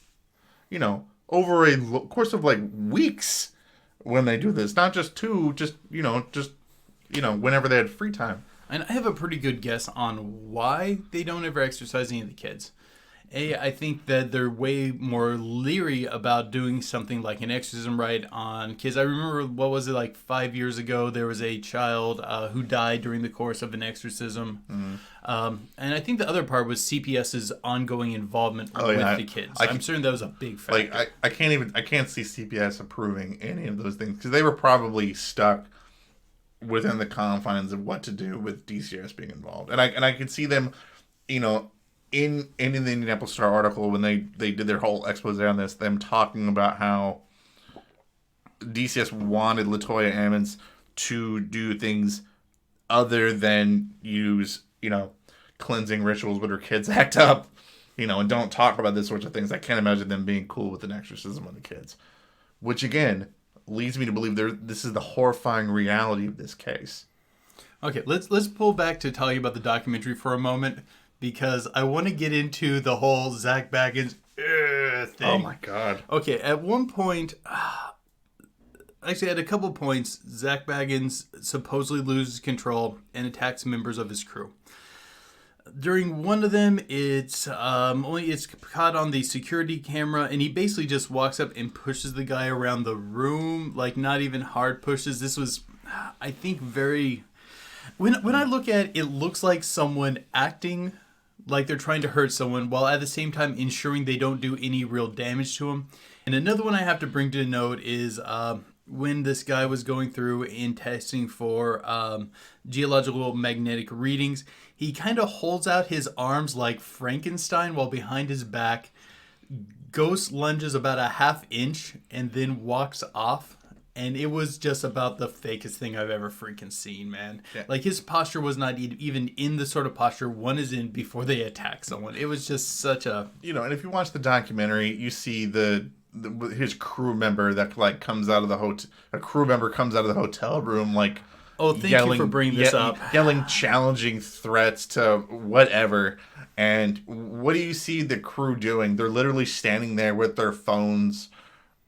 You know, over a course of, like, weeks when they do this. Not just whenever they had free time. And I have a pretty good guess on why they don't ever exercise any of the kids. I think that they're way more leery about doing something like an exorcism rite on kids. I remember, what was it, like 5 years ago, there was a child who died during the course of an exorcism. Mm-hmm. And I think the other part was CPS's ongoing involvement with the kids. I'm certain that was a big factor. Like, I can't see CPS approving any of those things, because they were probably stuck within the confines of what to do with DCS being involved. And I could see them, you know, in the Indianapolis Star article, when they did their whole expose on this, them talking about how DCS wanted Latoya Almonds to do things other than use, you know, cleansing rituals when her kids act up, you know, and don't talk about this sorts of things. I can't imagine them being cool with an exorcism on the kids. Which, again, leads me to believe this is the horrifying reality of this case. Okay, let's pull back to talking about the documentary for a moment, because I want to get into the whole Zak Bagans thing. Oh my god. Okay, at one point, actually at a couple points, Zak Bagans supposedly loses control and attacks members of his crew. During one of them, it's caught on the security camera, and he basically just walks up and pushes the guy around the room, like not even hard pushes. This was, I think, very... When I look at it, it looks like someone acting like they're trying to hurt someone, while at the same time ensuring they don't do any real damage to him. And another one I have to bring to note is when this guy was going through and testing for geological magnetic readings, he kind of holds out his arms like Frankenstein while behind his back, ghost lunges about a half inch, and then walks off. And it was just about the fakest thing I've ever freaking seen, man. Yeah. Like, his posture was not even in the sort of posture one is in before they attack someone. It was just such a... You know, and if you watch the documentary, you see his crew member that, like, comes out of the hotel... A crew member comes out of the hotel room, like... Oh, thank you for bringing this up. Yelling challenging threats to whatever. And what do you see the crew doing? They're literally standing there with their phones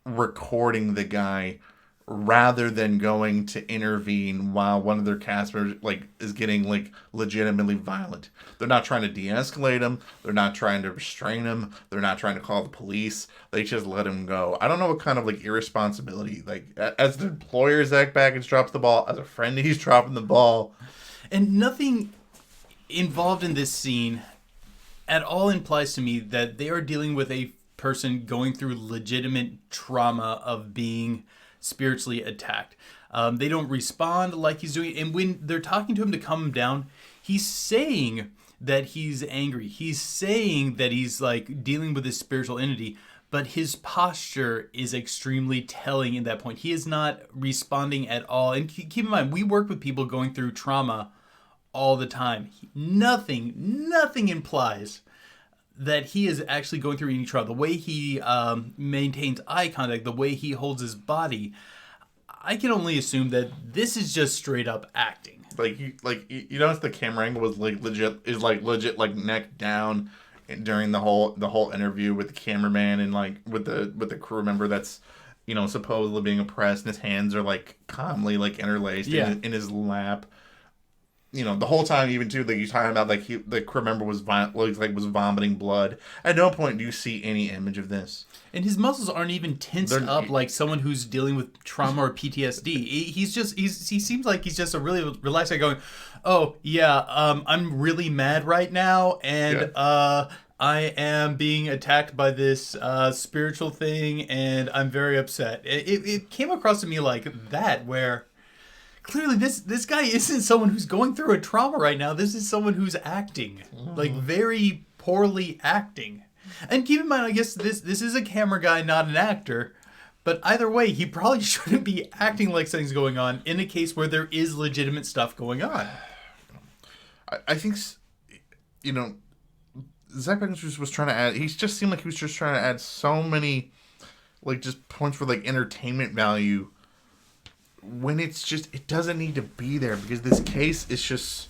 recording the guy, rather than going to intervene while one of their cast members, like, is getting, like, legitimately violent. They're not trying to de-escalate him. They're not trying to restrain him. They're not trying to call the police. They just let him go. I don't know what kind of, like, irresponsibility, like, as the employer, Zak Bagans drops the ball. As a friend, he's dropping the ball. And nothing involved in this scene at all implies to me that they are dealing with a person going through legitimate trauma of being spiritually attacked. They don't respond like he's doing. And when they're talking to him to calm him down, he's saying that he's angry. He's saying that he's, like, dealing with his spiritual entity. But his posture is extremely telling in that point. He is not responding at all. And keep in mind, we work with people going through trauma all the time. Nothing implies that he is actually going through any trauma. The way he maintains eye contact, the way he holds his body, I can only assume that this is just straight up acting. You notice the camera angle was legit neck down during the whole interview with the cameraman and, like, with the crew member that's, you know, supposedly being oppressed, and his hands are, like, calmly, like, interlaced in his lap. You know, the whole time, even too, like, you're talking about, like, the crew member was vomiting blood. At no point do you see any image of this. And his muscles aren't even tensed up like someone who's dealing with trauma or PTSD. He seems like he's just a really relaxed guy going, oh, yeah, I'm really mad right now, and I am being attacked by this spiritual thing, and I'm very upset. It came across to me like that, where... Clearly, this guy isn't someone who's going through a trauma right now. This is someone who's acting, like, very poorly acting. And keep in mind, I guess this is a camera guy, not an actor. But either way, he probably shouldn't be acting like something's going on in a case where there is legitimate stuff going on. I think, you know, Zak Bagans was trying to add. He just seemed like he was just trying to add so many, like, just points for like entertainment value. When it's just, it doesn't need to be there because this case is just,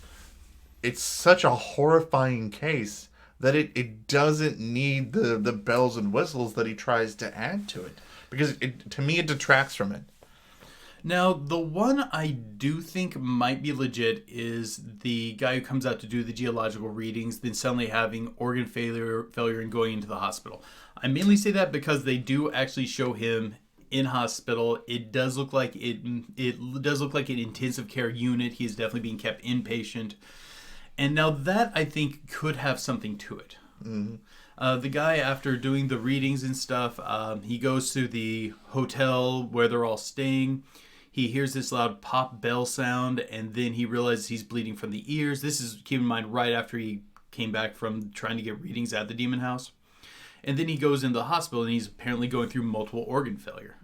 it's such a horrifying case that it doesn't need the bells and whistles that he tries to add to it, because to me it detracts from it. Now, the one I do think might be legit is the guy who comes out to do the geological readings, then suddenly having organ failure and going into the hospital. I mainly say that because they do actually show him in hospital. It does look like it does look like an intensive care unit. He's definitely being kept inpatient. And now that, I think, could have something to it. Mm-hmm. The guy, after doing the readings and stuff, he goes to the hotel where they're all staying. He hears this loud pop bell sound, and then he realizes he's bleeding from the ears. This is, keep in mind, right after he came back from trying to get readings at the demon house. And then he goes into the hospital, and he's apparently going through multiple organ failure.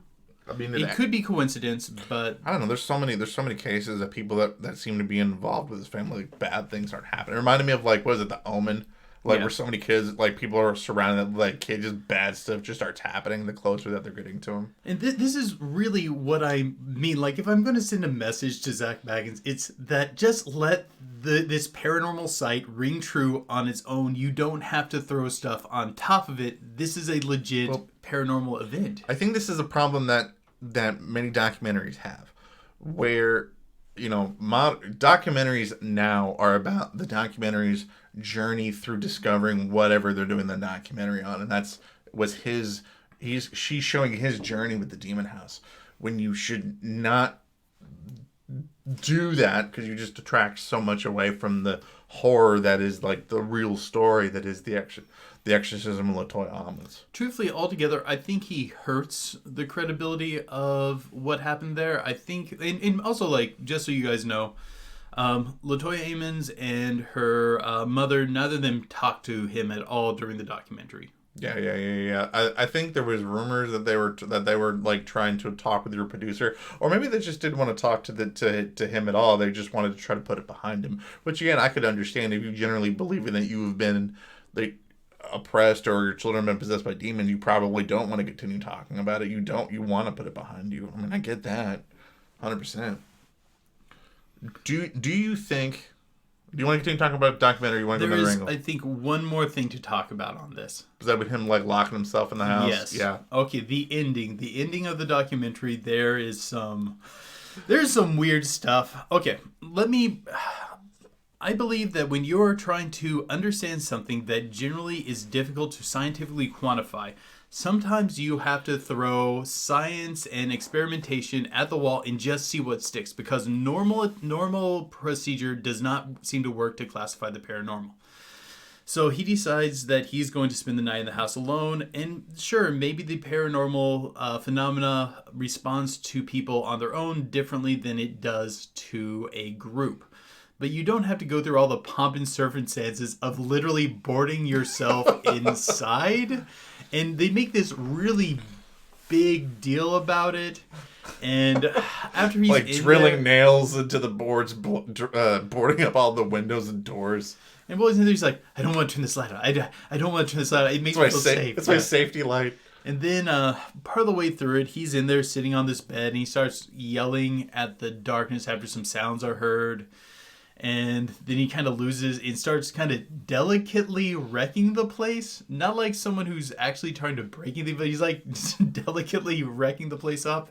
I mean, it could be coincidence, but I don't know. There's so many cases of people that seem to be involved with his family. Like, bad things aren't happening. It reminded me of, like, what is it, the Almond? Like, where so many kids, like, people are surrounded, like, kids, just bad stuff just starts happening the closer that they're getting to him. And this is really what I mean. Like, if I'm going to send a message to Zak Bagans, it's that just let this paranormal site ring true on its own. You don't have to throw stuff on top of it. This is a legit paranormal event. I think this is a problem that many documentaries have, where, you know, documentaries now are about the documentary's journey through discovering whatever they're doing the documentary on, and she's showing his journey with the demon house, when you should not do that, because you just detract so much away from the horror that is, like, the real story that is the exorcism of Latoya Almonds. Truthfully, altogether, I think he hurts the credibility of what happened there. I think, and also, like, just so you guys know, Latoya Almonds and her mother, neither of them talked to him at all during the documentary. Yeah. I think there was rumors that they were like trying to talk with your producer, or maybe they just didn't want to talk to him at all. They just wanted to try to put it behind him. Which, again, I could understand if you generally believe in that you have been, like, oppressed or your children have been possessed by demons. You probably don't want to continue talking about it. You want to put it behind you. I mean, I get that, 100%. Do you think? Do you want to continue talking about documentary? Or you want to go another angle? I think, one more thing to talk about on this. Is that with him, like, locking himself in the house? Yes. Yeah. Okay. The ending of the documentary. There's some weird stuff. Okay. I believe that when you're trying to understand something that generally is difficult to scientifically quantify, sometimes you have to throw science and experimentation at the wall and just see what sticks, because normal procedure does not seem to work to classify the paranormal. So he decides that he's going to spend the night in the house alone, and sure, maybe the paranormal phenomena responds to people on their own differently than it does to a group. But you don't have to go through all the pomp and circumstances of literally boarding yourself inside. And they make this really big deal about it. And after he's, like, drilling nails into the boards, boarding up all the windows and doors. And he's like, I don't want to turn this light on. I don't want to turn this light on. It makes me feel safe. That's my safety light. And then part of the way through it, he's in there sitting on this bed, and he starts yelling at the darkness after some sounds are heard. And then he kind of loses and starts kind of delicately wrecking the place. Not like someone who's actually trying to break anything, but he's like delicately wrecking the place up.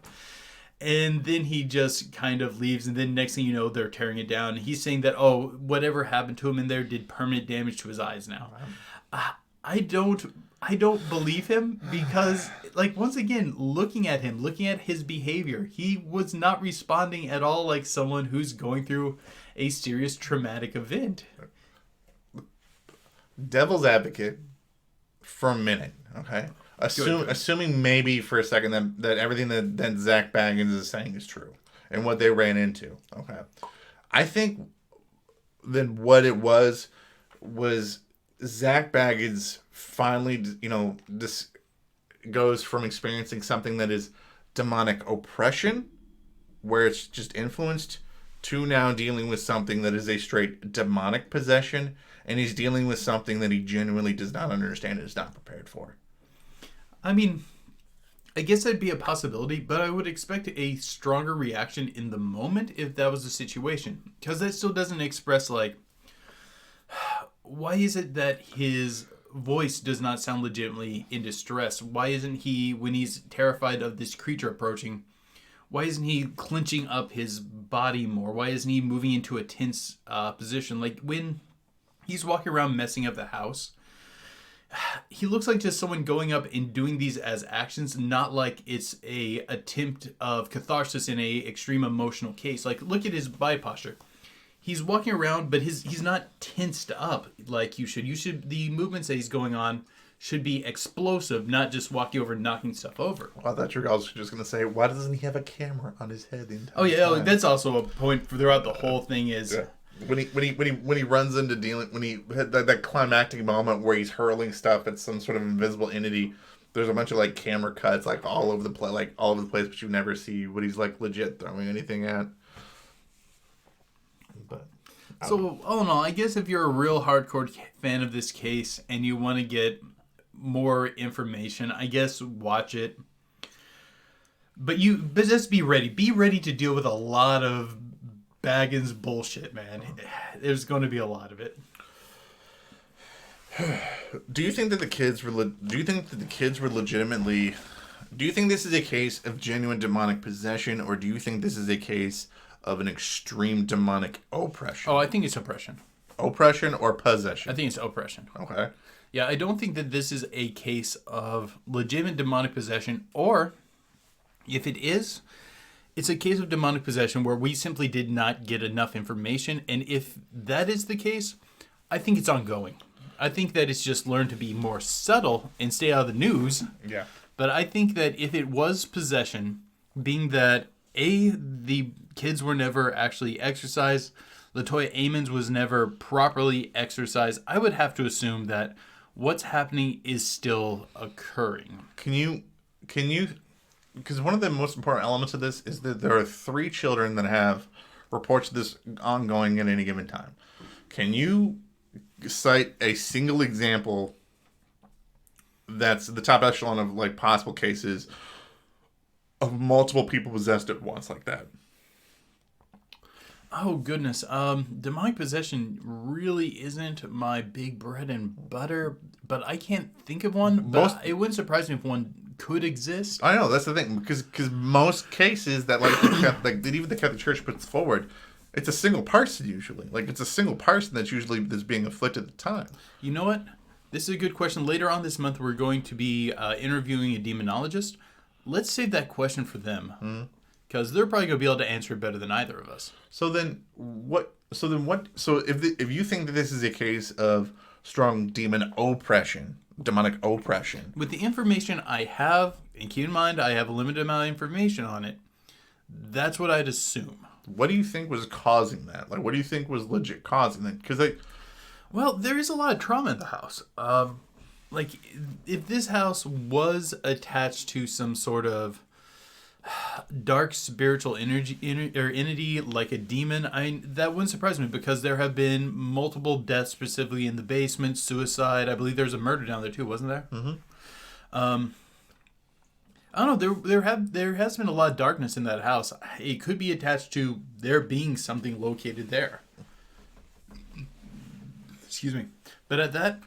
And then he just kind of leaves. And then next thing you know, they're tearing it down. And he's saying that, whatever happened to him in there did permanent damage to his eyes now. I don't believe him, because, like, once again, looking at his behavior, he was not responding at all like someone who's going through a serious traumatic event. Devil's advocate for a minute, okay? Assuming maybe for a second that everything that Zak Bagans is saying is true and what they ran into, okay? I think then what it was Zak Bagans finally, this goes from experiencing something that is demonic oppression, where it's just influenced, to now dealing with something that is a straight demonic possession, and he's dealing with something that he genuinely does not understand and is not prepared for. I mean, I guess that'd be a possibility, but I would expect a stronger reaction in the moment if that was the situation. Because that still doesn't express, like, why is it that his voice does not sound legitimately in distress? Why isn't he, when he's terrified of this creature approaching, why isn't he clenching up his body more? Why isn't he moving into a tense position? Like, when he's walking around messing up the house, he looks like just someone going up and doing these as actions, not like it's a attempt of catharsis in a extreme emotional case. Like, look at his body posture. He's walking around, but he's not tensed up like you should. The movements that he's going on should be explosive, not just walking over and knocking stuff over. Well, I thought you were also just going to say, why doesn't he have a camera on his head the entire time? That's also a point throughout the whole thing is... Yeah. When he runs into dealing, when he had that climactic moment where he's hurling stuff at some sort of invisible entity, there's a bunch of like camera cuts like all over the place, but you never see what he's like legit throwing anything at. But so all in all, I guess if you're a real hardcore fan of this case and you want to get more information, I guess watch it. But just be ready. Be ready to deal with a lot of Baggins bullshit, man. There's going to be a lot of it. Do you think that the kids were legitimately? Do you think this is a case of genuine demonic possession, or do you think this is a case of an extreme demonic oppression? Oh, I think it's oppression. Oppression or possession? I think it's oppression. Okay. Yeah, I don't think that this is a case of legitimate demonic possession, or if it is, it's a case of demonic possession where we simply did not get enough information. And if that is the case, I think it's ongoing. I think that it's just learned to be more subtle and stay out of the news. Yeah. But I think that if it was possession, being that the kids were never actually exorcised, Latoya Almonds was never properly exorcised, I would have to assume that what's happening is still occurring. Can you because one of the most important elements of this is that there are 3 children that have reports of this ongoing at any given time. Can you cite a single example that's the top echelon of like possible cases of multiple people possessed at once like that? Oh, goodness. Demonic possession really isn't my big bread and butter, but I can't think of one. But it wouldn't surprise me if one could exist. I know, that's the thing, because most cases that that even the Catholic Church puts forward, it's a single person usually. Like, it's a single person that's being afflicted at the time. You know what? This is a good question. Later on this month, we're going to be interviewing a demonologist. Let's save that question for them, because they're probably going to be able to answer it better than either of us. So if you think that this is a case of strong demonic oppression, with the information I have, and keep in mind I have a limited amount of information on it, that's what I'd assume. What do you think was causing that? Like, what do you think was legit causing that? Because well, there is a lot of trauma in the house. Like, if this house was attached to some sort of dark spiritual entity like a demon, that wouldn't surprise me, because there have been multiple deaths specifically in the basement, suicide. I believe there's a murder down there too, wasn't there? I don't know. There has been a lot of darkness in that house. It could be attached to there being something located there. Excuse me. But at that,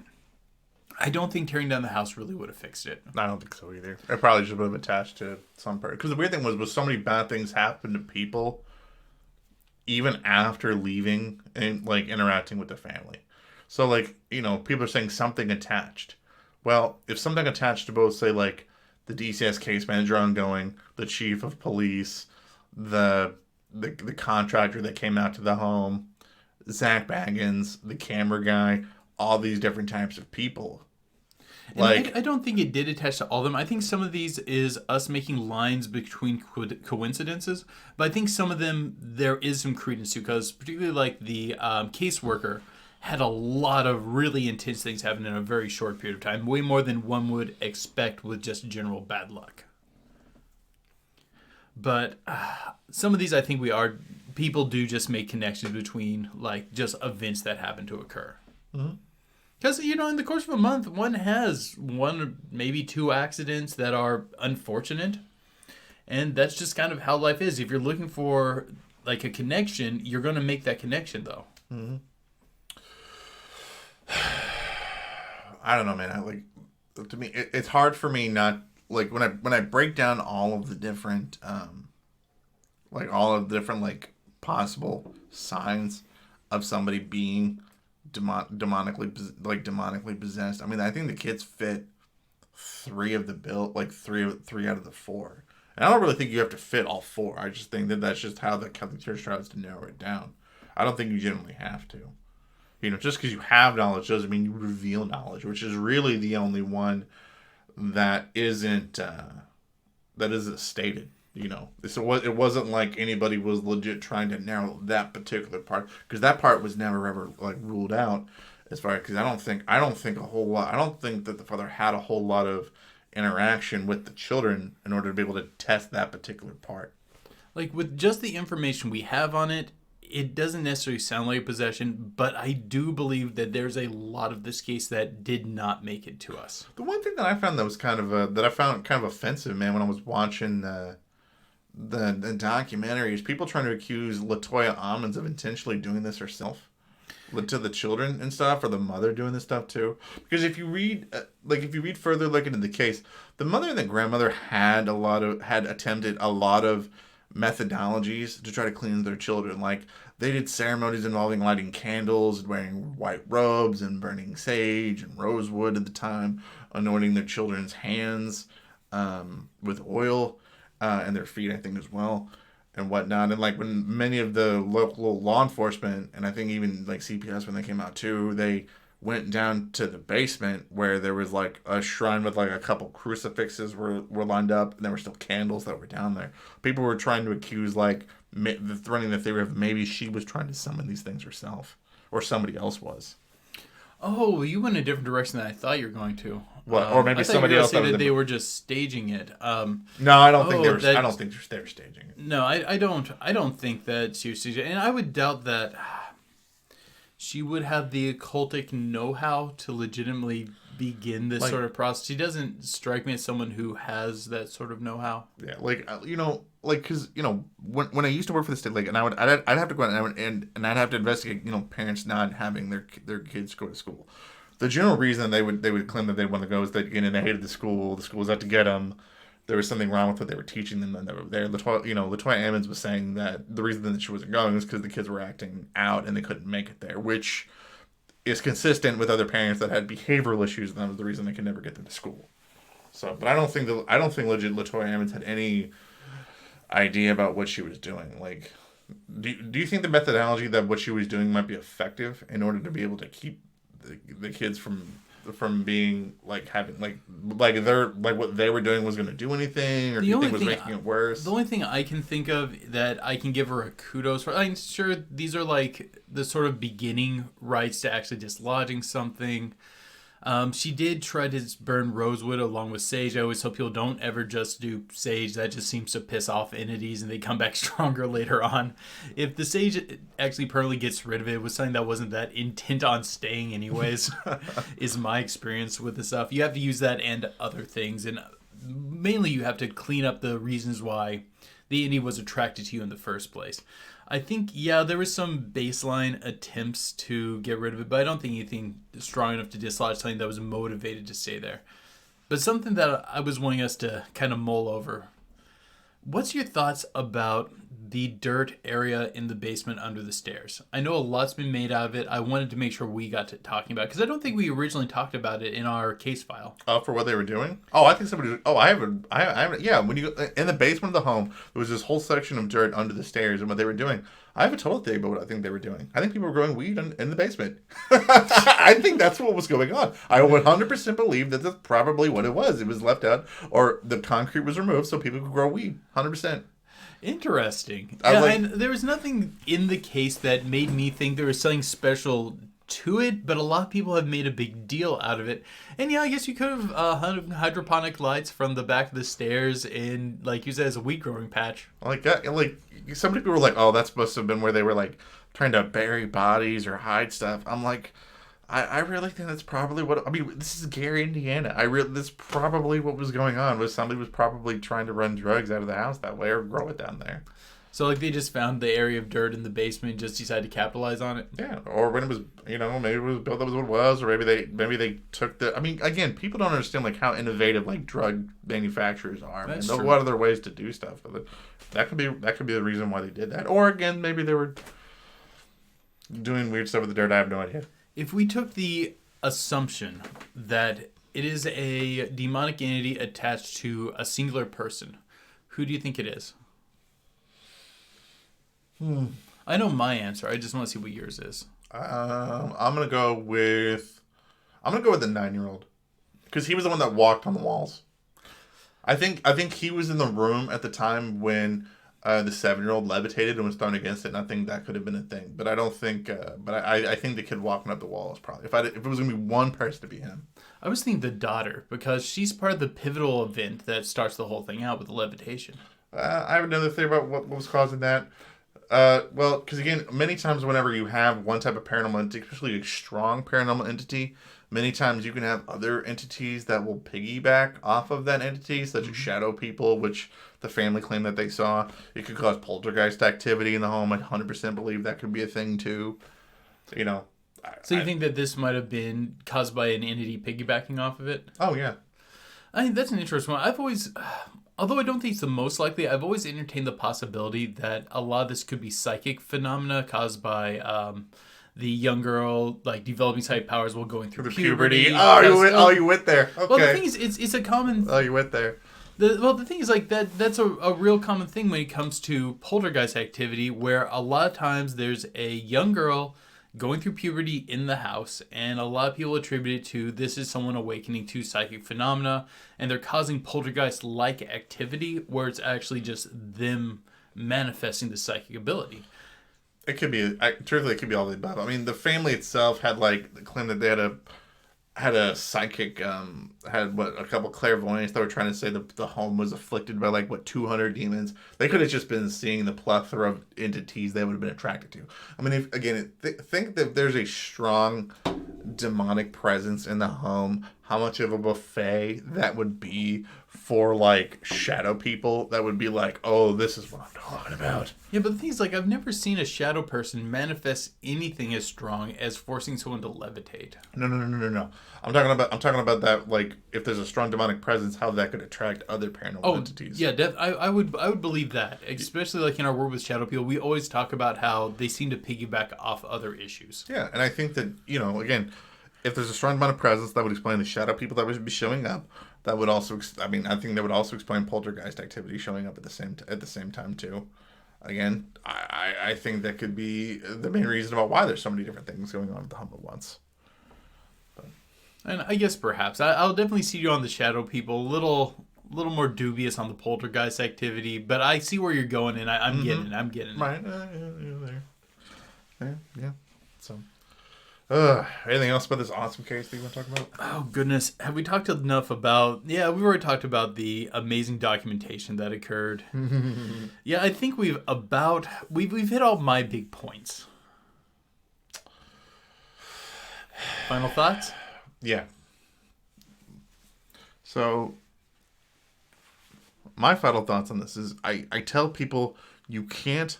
I don't think tearing down the house really would have fixed it. I don't think so either. It probably just would have attached to some part. Because the weird thing was so many bad things happen to people even after leaving and like interacting with the family. So like, people are saying something attached. Well, if something attached to both, say, like the DCS case manager ongoing, the chief of police, the contractor that came out to the home, Zak Bagans, the camera guy, all these different types of people. Like, I don't think it did attach to all of them. I think some of these is us making lines between coincidences, but I think some of them there is some credence to, because particularly like the caseworker had a lot of really intense things happen in a very short period of time, way more than one would expect with just general bad luck. But some of these I think we are people do just make connections between like just events that happen to occur. Because, in the course of a month, one has maybe two accidents that are unfortunate. And that's just kind of how life is. If you're looking for like a connection, you're going to make that connection, though. I don't know, man. To me, it's hard for me not like when I break down all of the different, possible signs of somebody being demonically possessed. I mean, I think the kids fit three out of the four. And I don't really think you have to fit all four. I just think that's just how the Catholic Church tries to narrow it down. I don't think you generally have to. Just because you have knowledge doesn't mean you reveal knowledge, which is really the only one that isn't stated. It wasn't like anybody was legit trying to narrow that particular part, because that part was never ever ruled out. As far because I don't think a whole lot. I don't think that the father had a whole lot of interaction with the children in order to be able to test that particular part. Like, with just the information we have on it, it doesn't necessarily sound like a possession, but I do believe that there's a lot of this case that did not make it to us. The one thing that I found that was kind of offensive, man, when I was watching the documentary, is people trying to accuse Latoya Almonds of intentionally doing this herself to the children and stuff, or the mother doing this stuff too. Because if you read further into the case, the mother and the grandmother had attempted a lot of methodologies to try to clean their children. Like, they did ceremonies involving lighting candles and wearing white robes and burning sage and rosewood at the time, anointing their children's hands with oil and their feet, I think, as well, and whatnot. And when many of the local law enforcement, and I think even CPS, when they came out too, they went down to the basement where there was a shrine with a couple crucifixes were lined up, and there were still candles that were down there. People were trying to accuse running the theory of maybe she was trying to summon these things herself, or somebody else was. Oh, you went a different direction than I thought you were going to. Well, or maybe somebody else. That they were just staging it. No, I don't think they were. I don't think they were staging it. No, I don't think that she was staging it, and I would doubt that she would have the occultic know-how to legitimately begin this sort of process. She doesn't strike me as someone who has that sort of know-how. Yeah, because when I used to work for the state, and I'd have to go out and I'd have to investigate, parents not having their kids go to school. The general reason they would claim that they want to go is that they hated the school was out to get them. There was something wrong with what they were teaching them when they were there. Latoya Almonds was saying that the reason that she wasn't going was because the kids were acting out and they couldn't make it there, which is consistent with other parents that had behavioral issues, and that was the reason they could never get them to school. So, but I don't think legit Latoya Almonds had any idea about what she was doing. Do you think the methodology that what she was doing might be effective in order to be able to keep the kids from being having what they were doing was going to do anything, or do you think was making it worse? The only thing I can think of that I can give her a kudos for, I'm sure these are the sort of beginning rites to actually dislodging something. She did try to burn rosewood along with sage. I always hope people don't ever just do sage. That just seems to piss off entities and they come back stronger later on. If the sage actually permanently gets rid of it, it was something that wasn't that intent on staying anyways, is my experience with the stuff. You have to use that and other things. And mainly you have to clean up the reasons why the entity was attracted to you in the first place. I think, there was some baseline attempts to get rid of it, but I don't think anything strong enough to dislodge something that was motivated to stay there. But something that I was wanting us to kind of mull over. What's your thoughts about the dirt area in the basement under the stairs? I know a lot's been made out of it. I wanted to make sure we got to talking about it, because I don't think we originally talked about it in our case file. For what they were doing? Oh, I think somebody... Oh, I haven't... Yeah, when you... In the basement of the home, there was this whole section of dirt under the stairs, and what they were doing... I have a total theory about what I think they were doing. I think people were growing weed in the basement. I think that's what was going on. I 100% believe that that's probably what it was. It was left out, or the concrete was removed so people could grow weed. 100%. Interesting. And there was nothing in the case that made me think there was something special to it, but a lot of people have made a big deal out of it. And yeah, I guess you could have hung hydroponic lights from the back of the stairs in, like you said, as a weed growing patch. Like some people were like, oh, that's supposed to have been where they were like trying to bury bodies or hide stuff. I'm like, I really think that's probably what. I mean, this is Gary, Indiana. That's probably what was going on. Was somebody was probably trying to run drugs out of the house that way or grow it down there. So, like, they just found the area of dirt in the basement and just decided to capitalize on it? Yeah, or when it was, maybe it was built, that was what it was, or maybe they took the... I mean, again, people don't understand, like, how innovative, like, drug manufacturers are. That's true. What other ways to do stuff. But that could be the reason why they did that. Or, again, maybe they were doing weird stuff with the dirt. I have no idea. If we took the assumption that it is a demonic entity attached to a singular person, who do you think it is? I know my answer. I just want to see what yours is. I'm gonna go with the 9-year-old because he was the one that walked on the walls. I think he was in the room at the time when the 7-year-old levitated and was thrown against it, and I think that could have been a thing. But I don't think. I think the kid walking up the wall is probably if it was gonna be one person to be him. I was thinking the daughter because she's part of the pivotal event that starts the whole thing out with the levitation. I have another theory about what was causing that. Well, because again, many times whenever you have one type of paranormal entity, especially a strong paranormal entity, many times you can have other entities that will piggyback off of that entity, such as shadow people, which the family claimed that they saw. It could cause poltergeist activity in the home. I 100% believe that could be a thing too. So you think that this might have been caused by an entity piggybacking off of it? Oh, yeah. I think that's an interesting one. I've always... Although I don't think it's the most likely, I've always entertained the possibility that a lot of this could be psychic phenomena caused by the young girl like developing psychic powers while going through puberty. You went there. Okay. Well, the thing is, it's a common. Oh, you went there. The thing is, like that's a real common thing when it comes to poltergeist activity, where a lot of times there's a young girl going through puberty in the house, and a lot of people attribute it to this is someone awakening to psychic phenomena, and they're causing poltergeist-like activity where it's actually just them manifesting the psychic ability. It could be, truthfully, it could be all the above. I mean, the family itself had claimed that they had a psychic, had a couple clairvoyants that were trying to say the home was afflicted by 200 demons. They could have just been seeing the plethora of entities they would have been attracted to. I mean, think that there's a strong demonic presence in the home, how much of a buffet that would be for shadow people that would be oh, this is what I'm talking about. Yeah, but the thing is, I've never seen a shadow person manifest anything as strong as forcing someone to levitate. No. I'm talking about that, if there's a strong demonic presence, how that could attract other paranormal entities. Yeah, I would believe that. Especially in our world with shadow people, we always talk about how they seem to piggyback off other issues. Yeah, and I think that, again, if there's a strong amount of presence, that would explain the shadow people that would be showing up. That would also, I think that would also explain poltergeist activity showing up at the same time too. Again, I think that could be the main reason about why there's so many different things going on at the home at once. But. And I guess perhaps I'll definitely see you on the shadow people. A little more dubious on the poltergeist activity, but I see where you're going, and I'm getting it. Right? Yeah. So. Anything else about this awesome case that you want to talk about? Oh, goodness. Have we talked enough about... Yeah, we've already talked about the amazing documentation that occurred. Yeah, I think we've hit all my big points. Final thoughts? Yeah. So, my final thoughts on this is I tell people you can't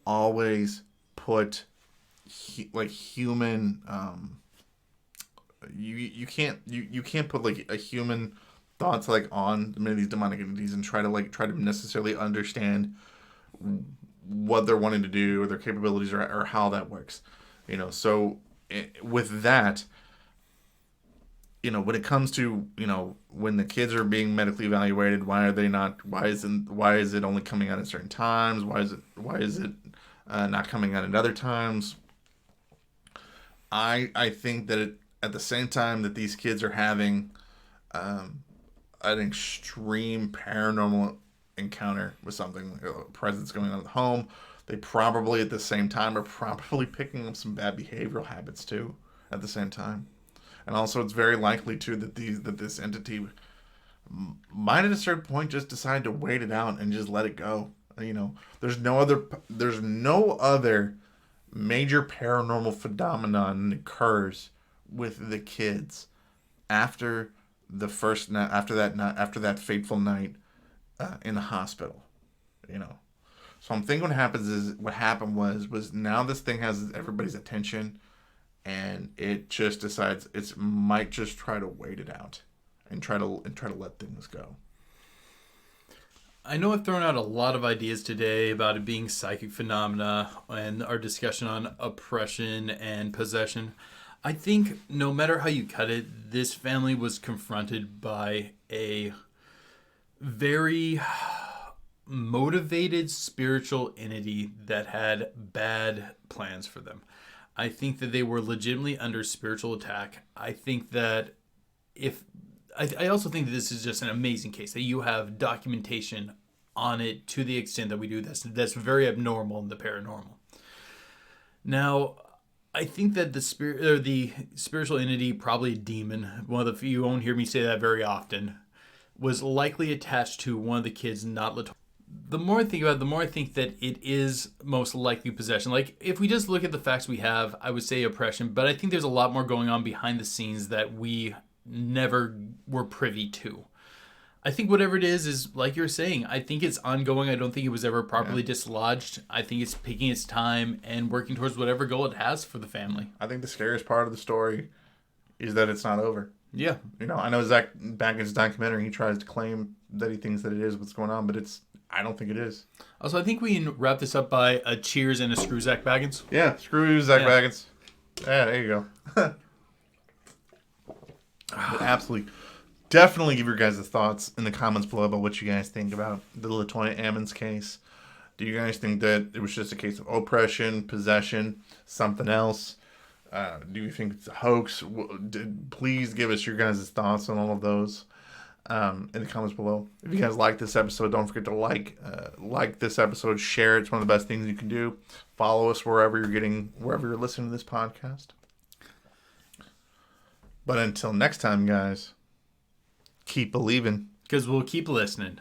always put... human you can't put a human thoughts on many of these demonic entities and try to necessarily understand what they're wanting to do or their capabilities or how that works, so with that, when it comes to when the kids are being medically evaluated, why is it only coming out at certain times, why is it not coming out at other times? I think that at the same time that these kids are having an extreme paranormal encounter with something, a presence going on at home, they probably at the same time are probably picking up some bad behavioral habits too. at the same time. And also, it's very likely too that this entity might at a certain point just decide to wait it out and just let it go. You know, there's no other major paranormal phenomenon that occurs with the kids after the first night, after that fateful night in the hospital. You know, so I'm thinking what happened was now this thing has everybody's attention, and it just decides it might just try to wait it out and try to let things go. I know I've thrown out a lot of ideas today about it being psychic phenomena and our discussion on oppression and possession. I think no matter how you cut it, this family was confronted by a very motivated spiritual entity that had bad plans for them. I think that they were legitimately under spiritual attack. I think that I also think that this is just an amazing case, that you have documentation on it to the extent that we do. That's very abnormal in the paranormal. Now, I think that the spiritual entity, probably a demon, one of the few, you won't hear me say that very often, was likely attached to one of the kids, not Latoya. The more I think about it, the more I think that it is most likely possession. Like, if we just look at the facts we have, I would say oppression, but I think there's a lot more going on behind the scenes that we never were privy to. I think whatever it is like you're saying, I think it's ongoing. I don't think it was ever properly dislodged. I think it's taking its time and working towards whatever goal it has for the family. I think the scariest part of the story is that it's not over. Yeah. You know, I know Zak Bagans' documentary, he tries to claim that he thinks that it is what's going on, but I don't think it is. Also, I think we can wrap this up by a cheers and a screw Zak Bagans. Yeah, screw Zak Bagans. Yeah, there you go. Absolutely. Definitely give your guys' thoughts in the comments below about what you guys think about the Latoya Almonds case. Do you guys think that it was just a case of oppression, possession, something else? Do you think it's a hoax? Please give us your guys' thoughts on all of those in the comments below. If you guys like this episode, don't forget to like this episode, share it. It's one of the best things you can do. Follow us wherever you're listening to this podcast. But until next time, guys, keep believing. Because we'll keep listening.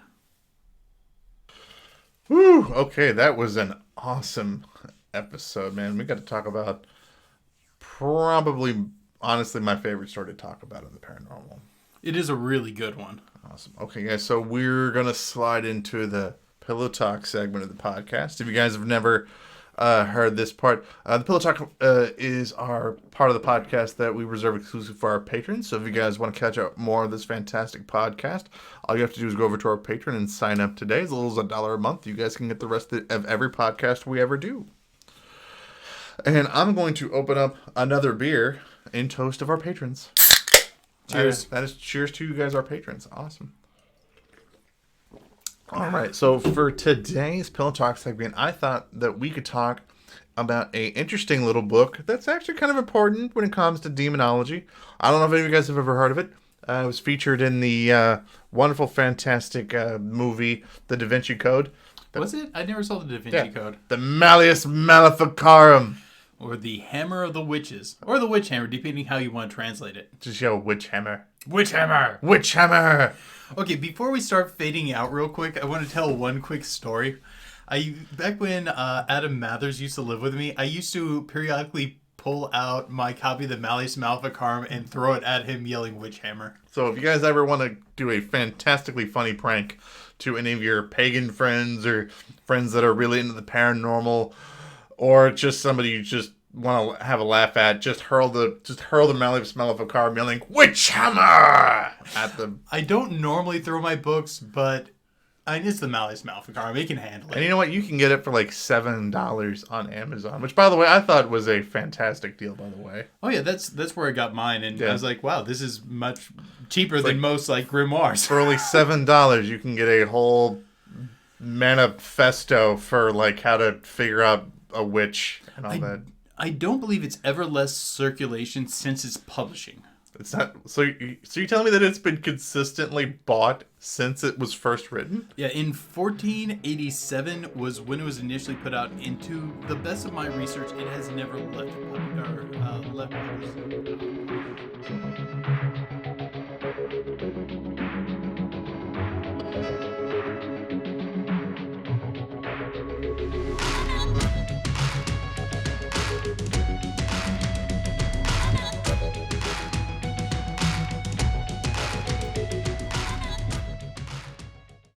Whew. Okay, that was an awesome episode, man. We got to talk about probably, honestly, my favorite story to talk about in the paranormal. It is a really good one. Awesome. Okay, guys, so we're going to slide into the Pillow Talk segment of the podcast. If you guys have never heard this part, the Pillow Talk is our part of the podcast that we reserve exclusive for our patrons. So if you guys want to catch up more of this fantastic podcast, all you have to do is go over to our Patreon and sign up today. As little as $1 a month, you guys can get the rest of every podcast we ever do. And I'm going to open up another beer in toast of our patrons. Cheers. That is cheers to you guys, our patrons. Awesome. All right, so for today's Pillow Talk segment, I thought that we could talk about a interesting little book that's actually kind of important when it comes to demonology. I don't know if any of you guys have ever heard of it. It was featured in the wonderful, fantastic movie, The Da Vinci Code. Was it? I never saw The Da Vinci Code. The Malleus Maleficarum. Or the Hammer of the Witches. Or the Witch Hammer, depending how you want to translate it. Just yell Witch Hammer. Witch Hammer! Witch Hammer! Okay, before we start fading out real quick, I want to tell one quick story. Back when Adam Mathers used to live with me, I used to periodically pull out my copy of the Malleus Maleficarum and throw it at him yelling Witch Hammer. So if you guys ever want to do a fantastically funny prank to any of your pagan friends or friends that are really into the paranormal, or just somebody you just want to have a laugh at, just hurl the Malleus Maleficarum yelling Witch Hammer at them. I don't normally throw my books, but it's the Malleus Maleficarum. It can handle it. And you know what? You can get it for like $7 on Amazon, which, by the way, I thought was a fantastic deal, by the way. Oh, yeah, that's where I got mine. And I was like, wow, this is much cheaper than most like grimoires. For only $7, you can get a whole manifesto for like how to figure out a witch and all that. I don't believe it's ever less circulation since its publishing. It's not. So you're telling me that it's been consistently bought since it was first written? Yeah, in 1487 was when it was initially put out. Into the best of my research, it has never left publishers.